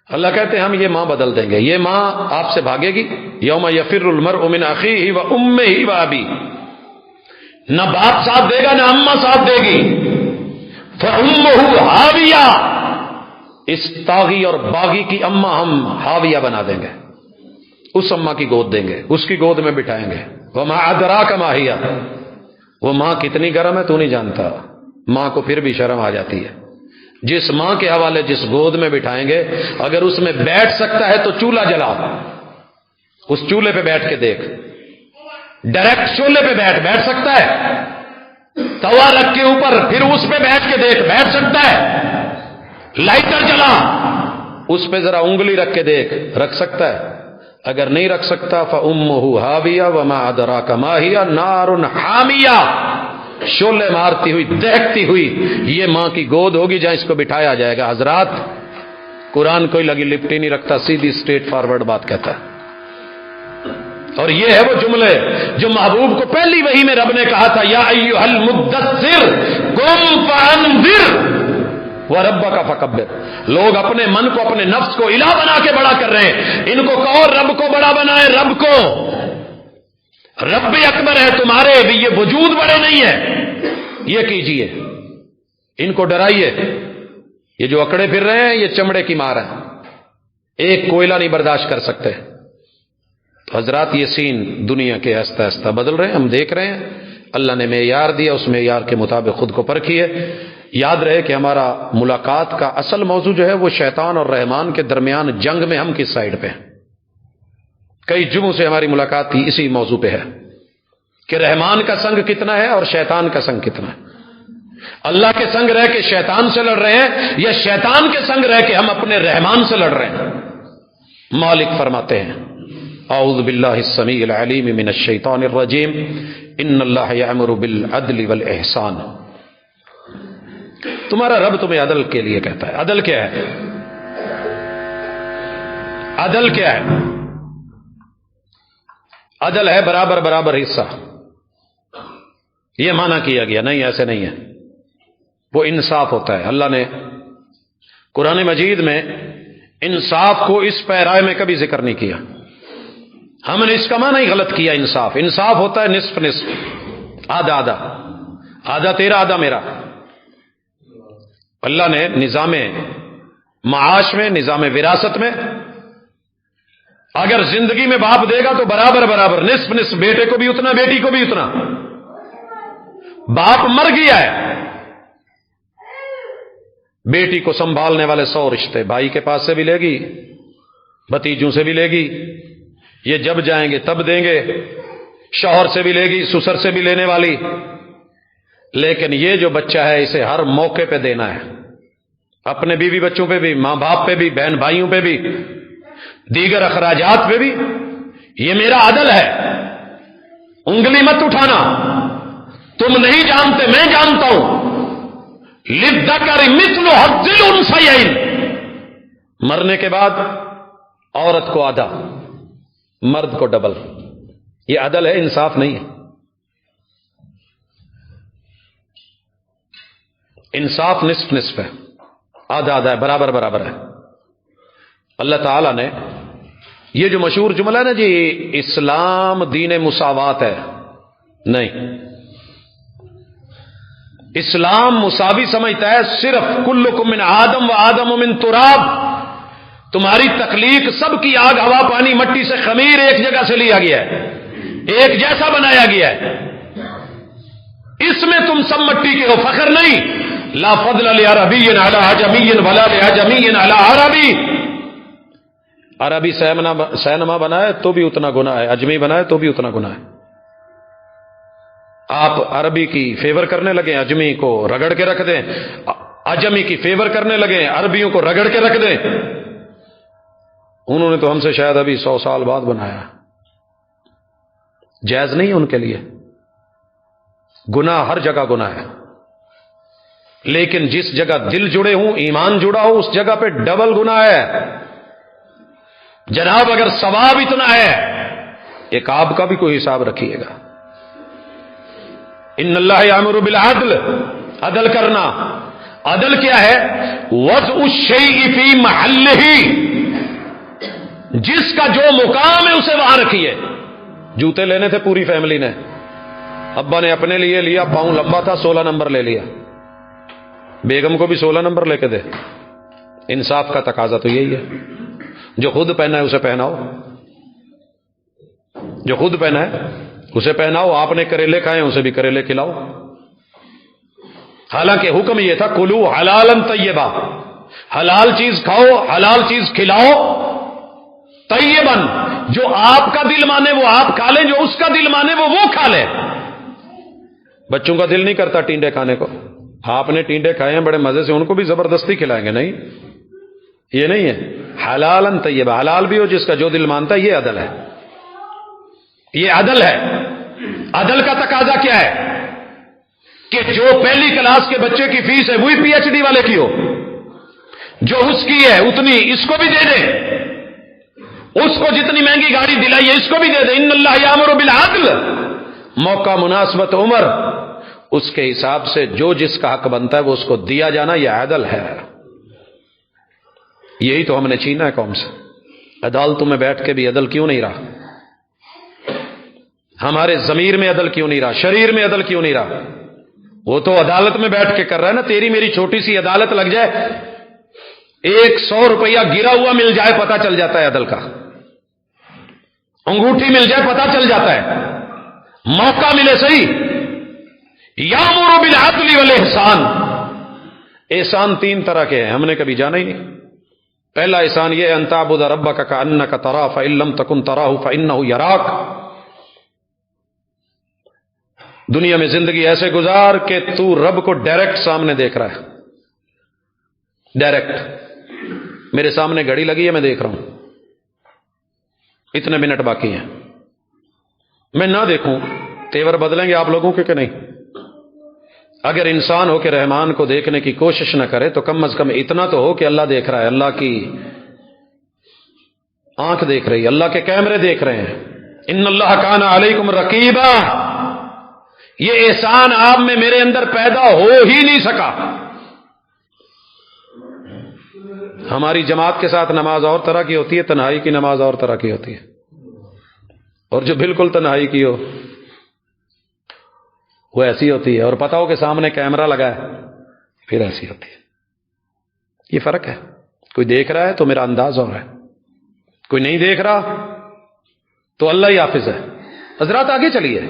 اللہ کہتے ہیں ہم یہ ماں بدل دیں گے. یہ ماں آپ سے بھاگے گی، یوم یفر المرء من اخیہ و امہ و ابی، نہ باپ ساتھ دے گا نہ اماں ساتھ دے گی. فَأُمُّهُ ہاویہ، اس طاغی اور باغی کی اماں ہم ہاویہ بنا دیں گے، اس اماں کی گود دیں گے، اس کی گود میں بٹھائیں گے. وَمَا أَدْرَاكَ مَا هِيَ، وہ ماں کتنی گرم ہے تو نہیں جانتا. ماں کو پھر بھی شرم آ جاتی ہے. جس ماں کے حوالے جس گود میں بٹھائیں گے، اگر اس میں بیٹھ سکتا ہے تو چولہا جلا، اس چولہے پہ بیٹھ کے دیکھ، ڈائریکٹ چولہے پہ بیٹھ سکتا ہے، توا رکھ کے اوپر پھر اس پہ بیٹھ کے دیکھ، بیٹھ سکتا ہے. لائٹر جلا، اس پہ ذرا انگلی رکھ کے دیکھ، رکھ سکتا ہے. اگر نہیں رکھ سکتا فَأُمُّهُ هَاوِيَةٌ وَمَا أَدْرَاكَ مَا هِيَ نَارٌ حَامِيَةٌ، شعلے مارتی ہوئی، دہکتی ہوئی یہ ماں کی گود ہوگی جہاں اس کو بٹھایا جائے گا. حضرات، قرآن کوئی لگی لپٹی نہیں رکھتا، سیدھی اسٹریٹ فارورڈ بات کہتا ہے. اور یہ ہے وہ جملے جو محبوب کو پہلی وحی میں رب نے کہا تھا، یا ایھا المدثر قم فانذر وَرَبَّكَ فَكَبِّرْ. لوگ اپنے من کو، اپنے نفس کو الہ بنا کے بڑا کر رہے ہیں. ان کو کہو رب کو بڑا بنائے، رب کو. رب اکبر ہے تمہارے بھی، یہ وجود بڑے نہیں ہے. یہ کیجئے، ان کو ڈرائیے. یہ جو اکڑے پھر رہے ہیں یہ چمڑے کی مار ہے، ایک کوئلہ نہیں برداشت کر سکتے. تو حضرات، یہ سین دنیا کے آہستہ آہستہ بدل رہے ہیں، ہم دیکھ رہے ہیں. اللہ نے معیار دیا، اس معیار کے مطابق خود کو پرکھیے. یاد رہے کہ ہمارا ملاقات کا اصل موضوع جو ہے وہ شیطان اور رحمان کے درمیان جنگ میں ہم کس سائیڈ پہ ہیں. کئی جمعوں سے ہماری ملاقات تھی اسی موضوع پہ ہے کہ رحمان کا سنگ کتنا ہے اور شیطان کا سنگ کتنا ہے. اللہ کے سنگ رہ کے شیطان سے لڑ رہے ہیں یا شیطان کے سنگ رہ کے ہم اپنے رحمان سے لڑ رہے ہیں. مالک فرماتے ہیں، اعوذ باللہ السمیع العلیم من الشیطان الرجیم، ان اللہ یأمر بالعدل والإحسان تمہارا رب تمہیں عدل کے لیے کہتا ہے. عدل کیا ہے؟ عدل کیا ہے؟ عدل ہے برابر برابر حصہ. یہ معنی کیا گیا نہیں، ایسے نہیں ہے. وہ انصاف ہوتا ہے. اللہ نے قرآن مجید میں انصاف کو اس پیرائے میں کبھی ذکر نہیں کیا. ہم نے اس کا معنی ہی غلط کیا. انصاف ہوتا ہے نصف نصف، آدھا آدھا، آدھا تیرا آدھا میرا. اللہ نے نظام معاش میں، نظام وراثت میں اگر زندگی میں باپ دے گا تو برابر برابر نصف نصف، بیٹے کو بھی اتنا بیٹی کو بھی اتنا. باپ مر گیا ہے، بیٹی کو سنبھالنے والے 100 رشتے، بھائی کے پاس سے بھی لے گی، بھتیجوں سے بھی لے گی، یہ جب جائیں گے تب دیں گے، شوہر سے بھی لے گی، سسر سے بھی لینے والی. لیکن یہ جو بچہ ہے اسے ہر موقع پہ دینا ہے، اپنے بیوی بچوں پہ بھی، ماں باپ پہ بھی، بہن بھائیوں پہ بھی، دیگر اخراجات پہ بھی. یہ میرا عدل ہے. انگلی مت اٹھانا، تم نہیں جانتے میں جانتا ہوں. للذکر مثل حظ الانثیین، مرنے کے بعد عورت کو آدھا، مرد کو ڈبل. یہ عدل ہے، انصاف نہیں ہے. انصاف نصف نصف ہے، آدھا آدھا ہے، برابر برابر ہے. اللہ تعالیٰ نے یہ جو مشہور جملہ ہے نا جی، اسلام دین مساوات ہے، نہیں. اسلام مساوی سمجھتا ہے صرف کلکم من آدم و آدم من تراب. تمہاری تخلیق سب کی آگ ہوا پانی مٹی سے خمیر ایک جگہ سے لیا گیا ہے، ایک جیسا بنایا گیا ہے. اس میں تم سب مٹی کے ہو، فخر نہیں. لا فضل لعربی علی عجمی ولا لعجمی علی عربی. عربی سینما بنائے تو بھی اتنا گناہ ہے، اجمی بنائے تو بھی اتنا گناہ ہے. آپ عربی کی فیور کرنے لگے، اجمی کو رگڑ کے رکھ دیں، اجمی کی فیور کرنے لگے، عربیوں کو رگڑ کے رکھ دیں. انہوں نے تو ہم سے شاید ابھی 100 سال بعد بنایا. جائز نہیں ان کے لیے. گناہ ہر جگہ گناہ ہے، لیکن جس جگہ دل جڑے ہوں، ایمان جڑا ہو، اس جگہ پہ ڈبل گناہ ہے. جناب اگر ثواب اتنا ہے، ایک آپ کا بھی کوئی حساب رکھیے گا. ان اللہ یامر بالعدل، عدل کرنا. عدل کیا ہے؟ وضع الشیء فی محلہ، جس کا جو مقام ہے اسے وہاں رکھیے. جوتے لینے تھے پوری فیملی نے، ابا نے اپنے لیے لیا، پاؤں لمبا تھا 16 نمبر لے لیا، بیگم کو بھی 16 نمبر لے کے دے. انصاف کا تقاضا تو یہی ہے. جو خود پہنا ہے اسے پہناؤ، جو خود پہنا ہے اسے پہناؤ. آپ نے کریلے کھائے اسے بھی کریلے کھلاؤ. حالانکہ حکم یہ تھا کلو حلالا طیبا، حلال چیز کھاؤ، حلال چیز کھلاؤ. طیباً، جو آپ کا دل مانے وہ آپ کھا لیں، جو اس کا دل مانے وہ کھا لیں. بچوں کا دل نہیں کرتا ٹینڈے کھانے کو، آپ نے ٹینڈے کھائے ہیں بڑے مزے سے، ان کو بھی زبردستی کھلائیں گے؟ نہیں، یہ نہیں ہے. حلالاً طیبا، حلال بھی ہو جس کا جو دل مانتا ہے. یہ عدل ہے، یہ عدل ہے. عدل کا تقاضا کیا ہے کہ جو پہلی کلاس کے بچے کی فیس ہے وہی پی ایچ ڈی والے کی ہو، جو اس کی ہے اتنی اس کو بھی دے دے، اس کو جتنی مہنگی گاڑی دلائی ہے اس کو بھی دے دے. ان اللہ یامر بالعدل، موقع مناسبت عمر اس کے حساب سے جو جس کا حق بنتا ہے وہ اس کو دیا جانا، یہ عدل ہے. یہی تو ہم نے چھینا ہے قوم سے. عدالتوں میں بیٹھ کے بھی عدل کیوں نہیں رہا؟ ہمارے ضمیر میں عدل کیوں نہیں رہا؟ شریر میں عدل کیوں نہیں رہا؟ وہ تو عدالت میں بیٹھ کے کر رہا ہے نا. تیری میری چھوٹی سی عدالت لگ جائے، 100 روپیہ گرا ہوا مل جائے پتہ چل جاتا ہے عدل کا. انگوٹھی مل جائے پتہ چل جاتا ہے. موقع ملے صحیح. یامر بالعدل والاحسان. احسان 3 طرح کے ہیں، ہم نے کبھی جانا ہی نہیں. پہلا احسان یہ ان تعبد ربک کأنک تراہ فإن لم تکن تراہ فإنہ یراک. دنیا میں زندگی ایسے گزار کہ تو رب کو ڈائریکٹ سامنے دیکھ رہا ہے. ڈائریکٹ میرے سامنے گھڑی لگی ہے، میں دیکھ رہا ہوں اتنے منٹ باقی ہیں. میں نہ دیکھوں تیور بدلیں گے آپ لوگوں کے کہ نہیں؟ اگر انسان ہو کہ رحمان کو دیکھنے کی کوشش نہ کرے تو کم از کم اتنا تو ہو کہ اللہ دیکھ رہا ہے، اللہ کی آنکھ دیکھ رہی ہے، اللہ کے کیمرے دیکھ رہے ہیں۔ ان اللہ کان علیکم رقیبا، یہ احسان آپ میں میرے اندر پیدا ہو ہی نہیں سکا۔ ہماری جماعت کے ساتھ نماز اور طرح کی ہوتی ہے، تنہائی کی نماز اور طرح کی ہوتی ہے، اور جو بالکل تنہائی کی ہو وہ ایسی ہوتی ہے، اور پتا ہو کہ سامنے کیمرہ لگا ہے پھر ایسی ہوتی ہے۔ یہ فرق ہے، کوئی دیکھ رہا ہے تو میرا انداز ہو رہا ہے، کوئی نہیں دیکھ رہا تو اللہ ہی حافظ ہے۔ حضرات آگے چلیے،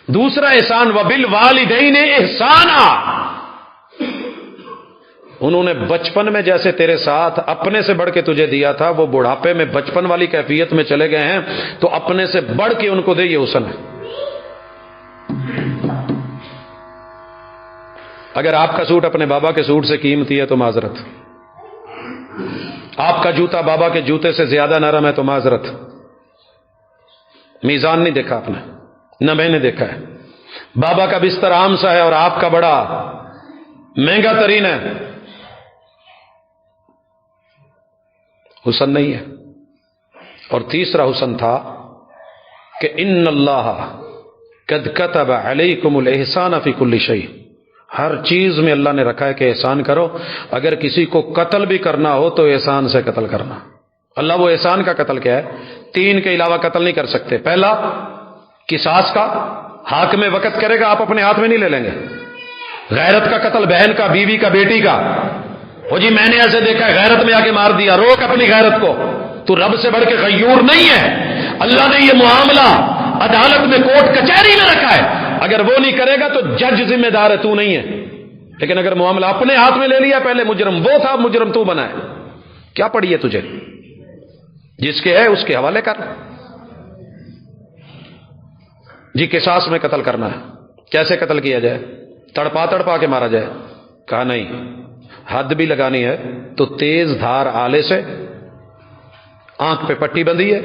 دوسرا احسان وبالوالدین احسانا، انہوں نے بچپن میں جیسے تیرے ساتھ اپنے سے بڑھ کے تجھے دیا تھا، وہ بڑھاپے میں بچپن والی کیفیت میں چلے گئے ہیں تو اپنے سے بڑھ کے ان کو دے، یہ حسن ہے۔ اگر آپ کا سوٹ اپنے بابا کے سوٹ سے قیمتی ہے تو معذرت، آپ کا جوتا بابا کے جوتے سے زیادہ نرم ہے تو معذرت۔ میزان نہیں دیکھا آپ نے، نہ میں نے دیکھا ہے۔ بابا کا بستر عام سا ہے اور آپ کا بڑا مہنگا ترین ہے، حسن نہیں ہے۔ اور تیسرا حسن تھا کہ ان اللہ قد کتب علیکم الاحسان فی کل شیء، ہر چیز میں اللہ نے رکھا ہے کہ احسان کرو، اگر کسی کو قتل بھی کرنا ہو تو احسان سے قتل کرنا۔ اللہ وہ احسان کا قتل کیا ہے؟ 3 کے علاوہ قتل نہیں کر سکتے۔ پہلا قصاص کا، حاکم وقت کرے گا آپ اپنے ہاتھ میں نہیں لے لیں گے۔ غیرت کا قتل، بہن کا، بیوی کا، بیٹی کا، وہ جی میں نے ایسے دیکھا ہے غیرت میں آ کے مار دیا، روک اپنی غیرت کو، تو رب سے بڑھ کے غیور نہیں ہے۔ اللہ نے یہ معاملہ عدالت میں، کورٹ کچہری میں رکھا ہے، اگر وہ نہیں کرے گا تو جج ذمہ دار ہے، تو نہیں ہے۔ لیکن اگر معاملہ اپنے ہاتھ میں لے لیا، پہلے مجرم وہ تھا، مجرم تو بنا ہے، کیا پڑی ہے تجھے؟ جس کے ہے اس کے حوالے کر۔ جی قصاص میں قتل کرنا ہے، کیسے قتل کیا جائے؟ تڑپا کے مارا جائے؟ کہا نہیں، حد بھی لگانی ہے تو تیز دھار آلے سے، آنکھ پہ پٹی بندھی ہے،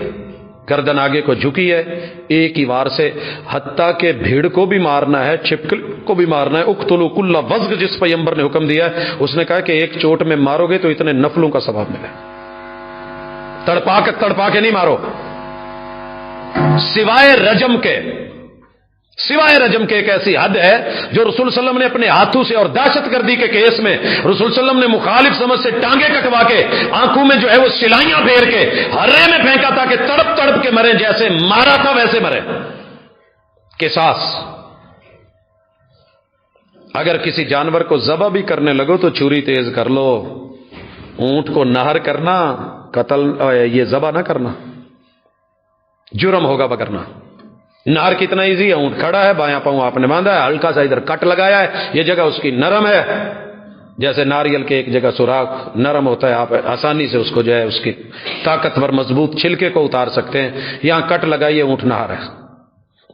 گردن آگے کو جھکی ہے، ایک ہی وار سے، حتیٰ کہ بھیڑ کو بھی مارنا ہے، چھپکل کو بھی مارنا ہے۔ اقتلوا کل وزغ، جس پیغمبر نے حکم دیا ہے، اس نے کہا کہ ایک چوٹ میں مارو گے تو اتنے نفلوں کا ثواب ملے۔ تڑپا کے نہیں مارو، سوائے رجم کے۔ سوائے رجم کے ایک ایسی حد ہے جو رسول صلی اللہ علیہ وسلم نے اپنے ہاتھوں سے، اور دہشت گردی کے کیس میں رسول صلی اللہ علیہ وسلم نے مخالف سمجھ سے ٹانگیں کٹوا کے، آنکھوں میں جو ہے وہ سلائیاں پھیر کے ہرے میں پھینکا تھا کہ تڑپ تڑپ کے مرے، جیسے مارا تھا ویسے مرے۔ قصاص، اگر کسی جانور کو ذبح بھی کرنے لگو تو چھری تیز کر لو۔ اونٹ کو نہر کرنا قتل، یہ ذبح نہ کرنا جرم ہوگا بکرنا۔ نہر کتنا ایزی ہے، اونٹ کھڑا ہے، بایاں پاؤں آپ نے باندھا ہے، ہلکا سا ادھر کٹ لگایا ہے، یہ جگہ اس کی نرم ہے، جیسے ناریل کے ایک جگہ سوراخ نرم ہوتا ہے، آپ آسانی سے اس کو جو ہے اس کی طاقتور مضبوط چھلکے کو اتار سکتے ہیں، یہاں کٹ لگائیے، اونٹ نہر ہے،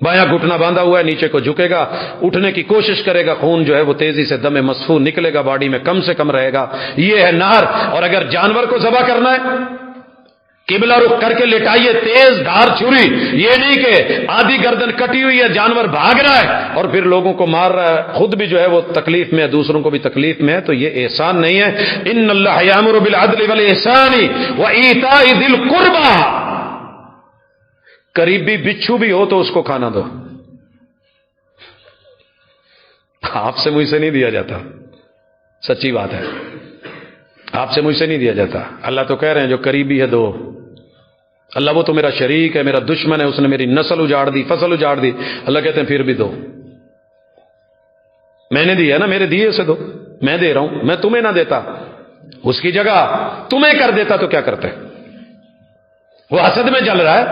بایاں گھٹنا باندھا ہوا ہے، نیچے کو جھکے گا، اٹھنے کی کوشش کرے گا، خون جو ہے وہ تیزی سے دم مسفو نکلے گا، باڈی میں کم سے کم رہے گا، یہ ہے نہر۔ اور اگر جانور کو ذبح کرنا ہے، قبلہ رخ کر کے لٹائیے، تیز دھار چھری، یہ نہیں کہ آدھی گردن کٹی ہوئی ہے، جانور بھاگ رہا ہے اور پھر لوگوں کو مار رہا ہے، خود بھی جو ہے وہ تکلیف میں ہے، دوسروں کو بھی تکلیف میں ہے، تو یہ احسان نہیں ہے۔ ان اللہ یامر بالعدل والاحسان وایتاء ذی القربى، قریبی بچھو بھی ہو تو اس کو کھانا دو۔ آپ سے مجھ سے نہیں دیا جاتا، سچی بات ہے، آپ سے مجھ سے نہیں دیا جاتا۔ اللہ تو کہہ رہے ہیں جو قریبی ہے دو۔ اللہ وہ تو میرا شریک ہے، میرا دشمن ہے، اس نے میری نسل اجاڑ دی، فصل اجاڑ دی، اللہ کہتے ہیں پھر بھی دو، میں نے دیا نا، میرے دیے سے دو، میں دے رہا ہوں، میں تمہیں نہ دیتا، اس کی جگہ تمہیں کر دیتا تو کیا کرتے؟ وہ حسد میں جل رہا ہے،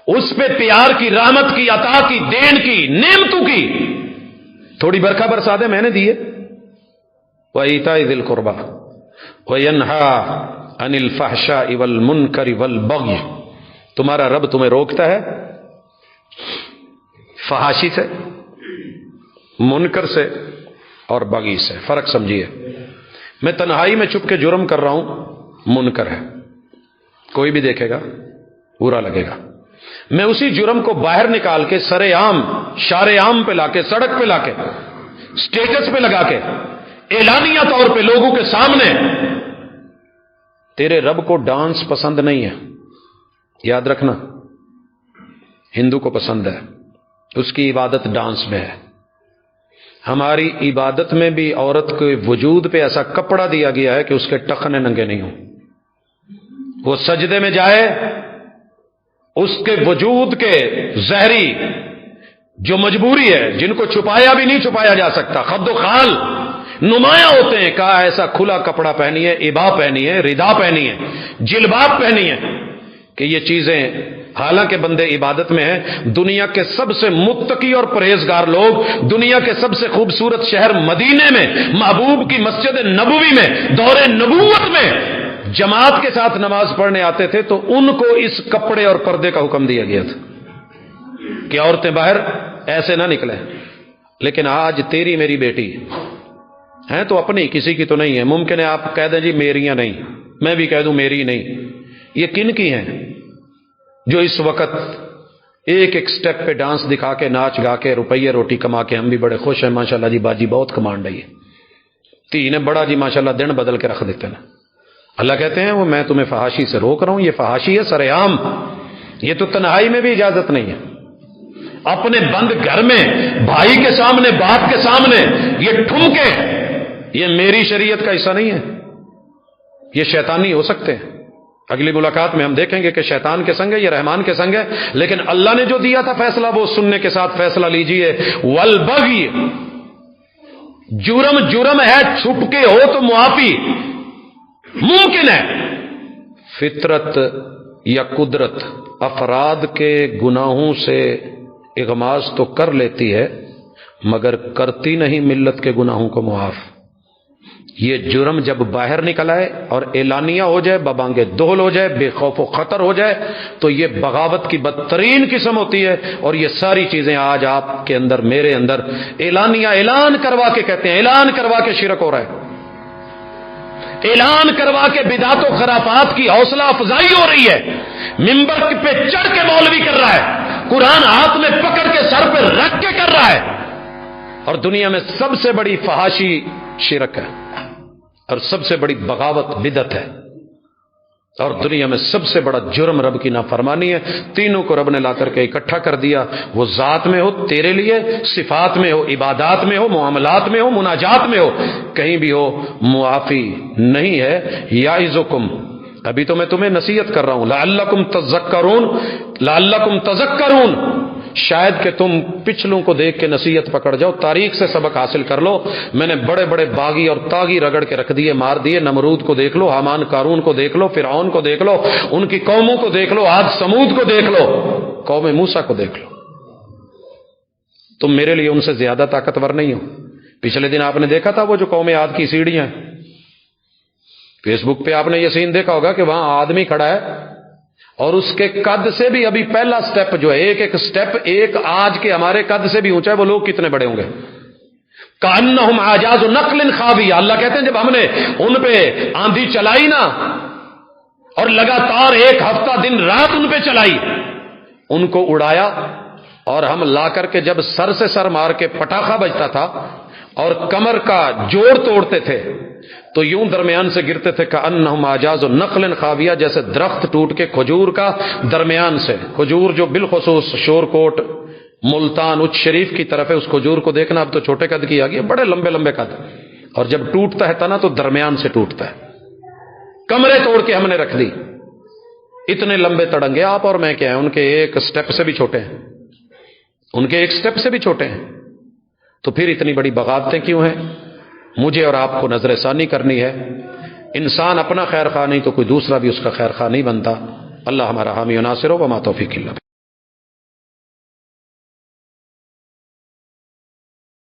اس پہ پیار کی، رحمت کی، عطا کی، دین کی، نعمتوں کی تھوڑی برکھا برسا دے، میں نے دیے۔ وَإِيتَاءِ ذِي الْقُرْبَى وَيَنْهَى عَنِ الْفَحْشَاءِ وَالْمُنْكَرِ وَالْبَغْيِ، تمہارا رب تمہیں روکتا ہے فحاشی سے، منکر سے اور بغی سے۔ فرق سمجھیے، میں تنہائی میں چھپ کے جرم کر رہا ہوں، منکر ہے، کوئی بھی دیکھے گا برا لگے گا۔ میں اسی جرم کو باہر نکال کے سر عام، شار عام پہ لا کے، سڑک پہ لا کے اسٹیٹس پہ لگا کے اعلانیہ طور پہ لوگوں کے سامنے. تیرے رب کو ڈانس پسند نہیں ہے، یاد رکھنا. ہندو کو پسند ہے، اس کی عبادت ڈانس میں ہے. ہماری عبادت میں بھی عورت کے وجود پہ ایسا کپڑا دیا گیا ہے کہ اس کے ٹخنے ننگے نہیں ہوں. وہ سجدے میں جائے، اس کے وجود کے ظاہری جو مجبوری ہے، جن کو چھپایا بھی نہیں چھپایا جا سکتا، خد و خال نمایاں ہوتے ہیں. کہا ایسا کھلا کپڑا پہنی ہے، عبا پہنی ہے، ردا پہنی ہے، جلباب پہنی ہے کہ یہ چیزیں حالانکہ بندے عبادت میں ہیں. دنیا کے سب سے متقی اور پرہیزگار لوگ دنیا کے سب سے خوبصورت شہر مدینے میں محبوب کی مسجد نبوی میں دور نبوت میں جماعت کے ساتھ نماز پڑھنے آتے تھے تو ان کو اس کپڑے اور پردے کا حکم دیا گیا تھا کہ عورتیں باہر ایسے نہ نکلیں. لیکن آج تیری میری بیٹی ہیں تو اپنی، کسی کی تو نہیں ہے. ممکن ہے آپ کہہ دیں جی میریاں نہیں، میں بھی کہہ دوں میری نہیں. یہ کن کی ہیں جو اس وقت ایک ایک سٹیپ پہ ڈانس دکھا کے ناچ گا کے روپیے روٹی کما کے ہم بھی بڑے خوش ہیں ماشاءاللہ جی باجی بہت کمانڈ ہے. تھی نے بڑا جی ماشاءاللہ دن بدل کے رکھ دیتے نا. اللہ کہتے ہیں وہ میں تمہیں فحاشی سے روک رہا ہوں. یہ فحاشی ہے سر عام، یہ تو تنہائی میں بھی اجازت نہیں ہے. اپنے بند گھر میں بھائی کے سامنے باپ کے سامنے یہ ٹھمکے، یہ میری شریعت کا حصہ نہیں ہے. یہ شیطانی ہو سکتے ہیں. اگلی ملاقات میں ہم دیکھیں گے کہ شیطان کے سنگ ہے یہ رحمان کے سنگ ہے. لیکن اللہ نے جو دیا تھا فیصلہ وہ سننے کے ساتھ فیصلہ لیجئے. والبغی، جرم ہے، چھپ کے ہو تو معافی ممکن ہے. فطرت یا قدرت افراد کے گناہوں سے اغماز تو کر لیتی ہے مگر کرتی نہیں ملت کے گناہوں کو معاف. یہ جرم جب باہر نکل آئے اور اعلانیہ ہو جائے، ببانگے دہل ہو جائے، بے خوف و خطر ہو جائے تو یہ بغاوت کی بدترین قسم ہوتی ہے. اور یہ ساری چیزیں آج آپ کے اندر میرے اندر اعلانیہ اعلان کروا کے کہتے ہیں، اعلان کروا کے شرک ہو رہا ہے، اعلان کروا کے بدعت و خرافات کی حوصلہ افزائی ہو رہی ہے. منبر پہ چڑھ کے مولوی کر رہا ہے، قرآن ہاتھ میں پکڑ کے سر پہ رکھ کے کر رہا ہے. اور دنیا میں سب سے بڑی فحاشی شرک ہے اور سب سے بڑی بغاوت بدعت ہے اور دنیا میں سب سے بڑا جرم رب کی نافرمانی ہے. تینوں کو رب نے لا کر کے اکٹھا کر دیا. وہ ذات میں ہو تیرے لیے، صفات میں ہو، عبادات میں ہو، معاملات میں ہو، مناجات میں ہو، کہیں بھی ہو معافی نہیں ہے. یعظکم، ابھی تو میں تمہیں نصیحت کر رہا ہوں. لعلکم تذکرون، لعلکم تذکرون، شاید کہ تم پچھلوں کو دیکھ کے نصیحت پکڑ جاؤ، تاریخ سے سبق حاصل کر لو. میں نے بڑے بڑے باغی اور تاغی رگڑ کے رکھ دیے، مار دیے. نمرود کو دیکھ لو، حامان قارون کو دیکھ لو، فرعون کو دیکھ لو، ان کی قوموں کو دیکھ لو، عاد سمود کو دیکھ لو، قوم موسیٰ کو دیکھ لو. تم میرے لیے ان سے زیادہ طاقتور نہیں ہو. پچھلے دن آپ نے دیکھا تھا وہ جو قوم عاد کی سیڑھیاں ہیں، فیس بک پہ آپ نے یہ سین دیکھا ہوگا کہ وہاں آدمی کھڑا ہے اور اس کے قد سے بھی ابھی پہلا سٹیپ جو ہے، ایک ایک سٹیپ ایک آج کے ہمارے قد سے بھی اونچا ہے. وہ لوگ کتنے بڑے ہوں گے؟ کأنہم اعجاز نخل خاویہ. اللہ کہتے ہیں جب ہم نے ان پہ آندھی چلائی نا اور لگاتار ایک ہفتہ دن رات ان پہ چلائی، ان کو اڑایا اور ہم لا کر کے جب سر سے سر مار کے پٹاخہ بجتا تھا اور کمر کا جوڑ توڑتے تھے تو یوں درمیان سے گرتے تھے. کأنہم اعجاز نخل خاویہ، جیسے درخت ٹوٹ کے کھجور کا درمیان سے، کھجور جو بالخصوص شور کوٹ ملتان اچ شریف کی طرف ہے، اس کھجور کو دیکھنا اب تو چھوٹے قد کی آ گئی، بڑے لمبے لمبے قد، اور جب ٹوٹتا ہے تنا تو درمیان سے ٹوٹتا ہے. کمرے توڑ کے ہم نے رکھ دی. اتنے لمبے تڑنگے آپ اور میں کیا ہیں، ان کے ایک سٹیپ سے بھی چھوٹے ہیں، ان کے ایک سٹیپ سے بھی چھوٹے ہیں. تو پھر اتنی بڑی بغاوتیں کیوں ہیں؟ مجھے اور آپ کو نظر ثانی کرنی ہے. انسان اپنا خیر خواہ نہیں تو کوئی دوسرا بھی اس کا خیر خواہ نہیں بنتا. اللہ ہمارا حامی و ناصر ہو. وما توفیق الا باللہ.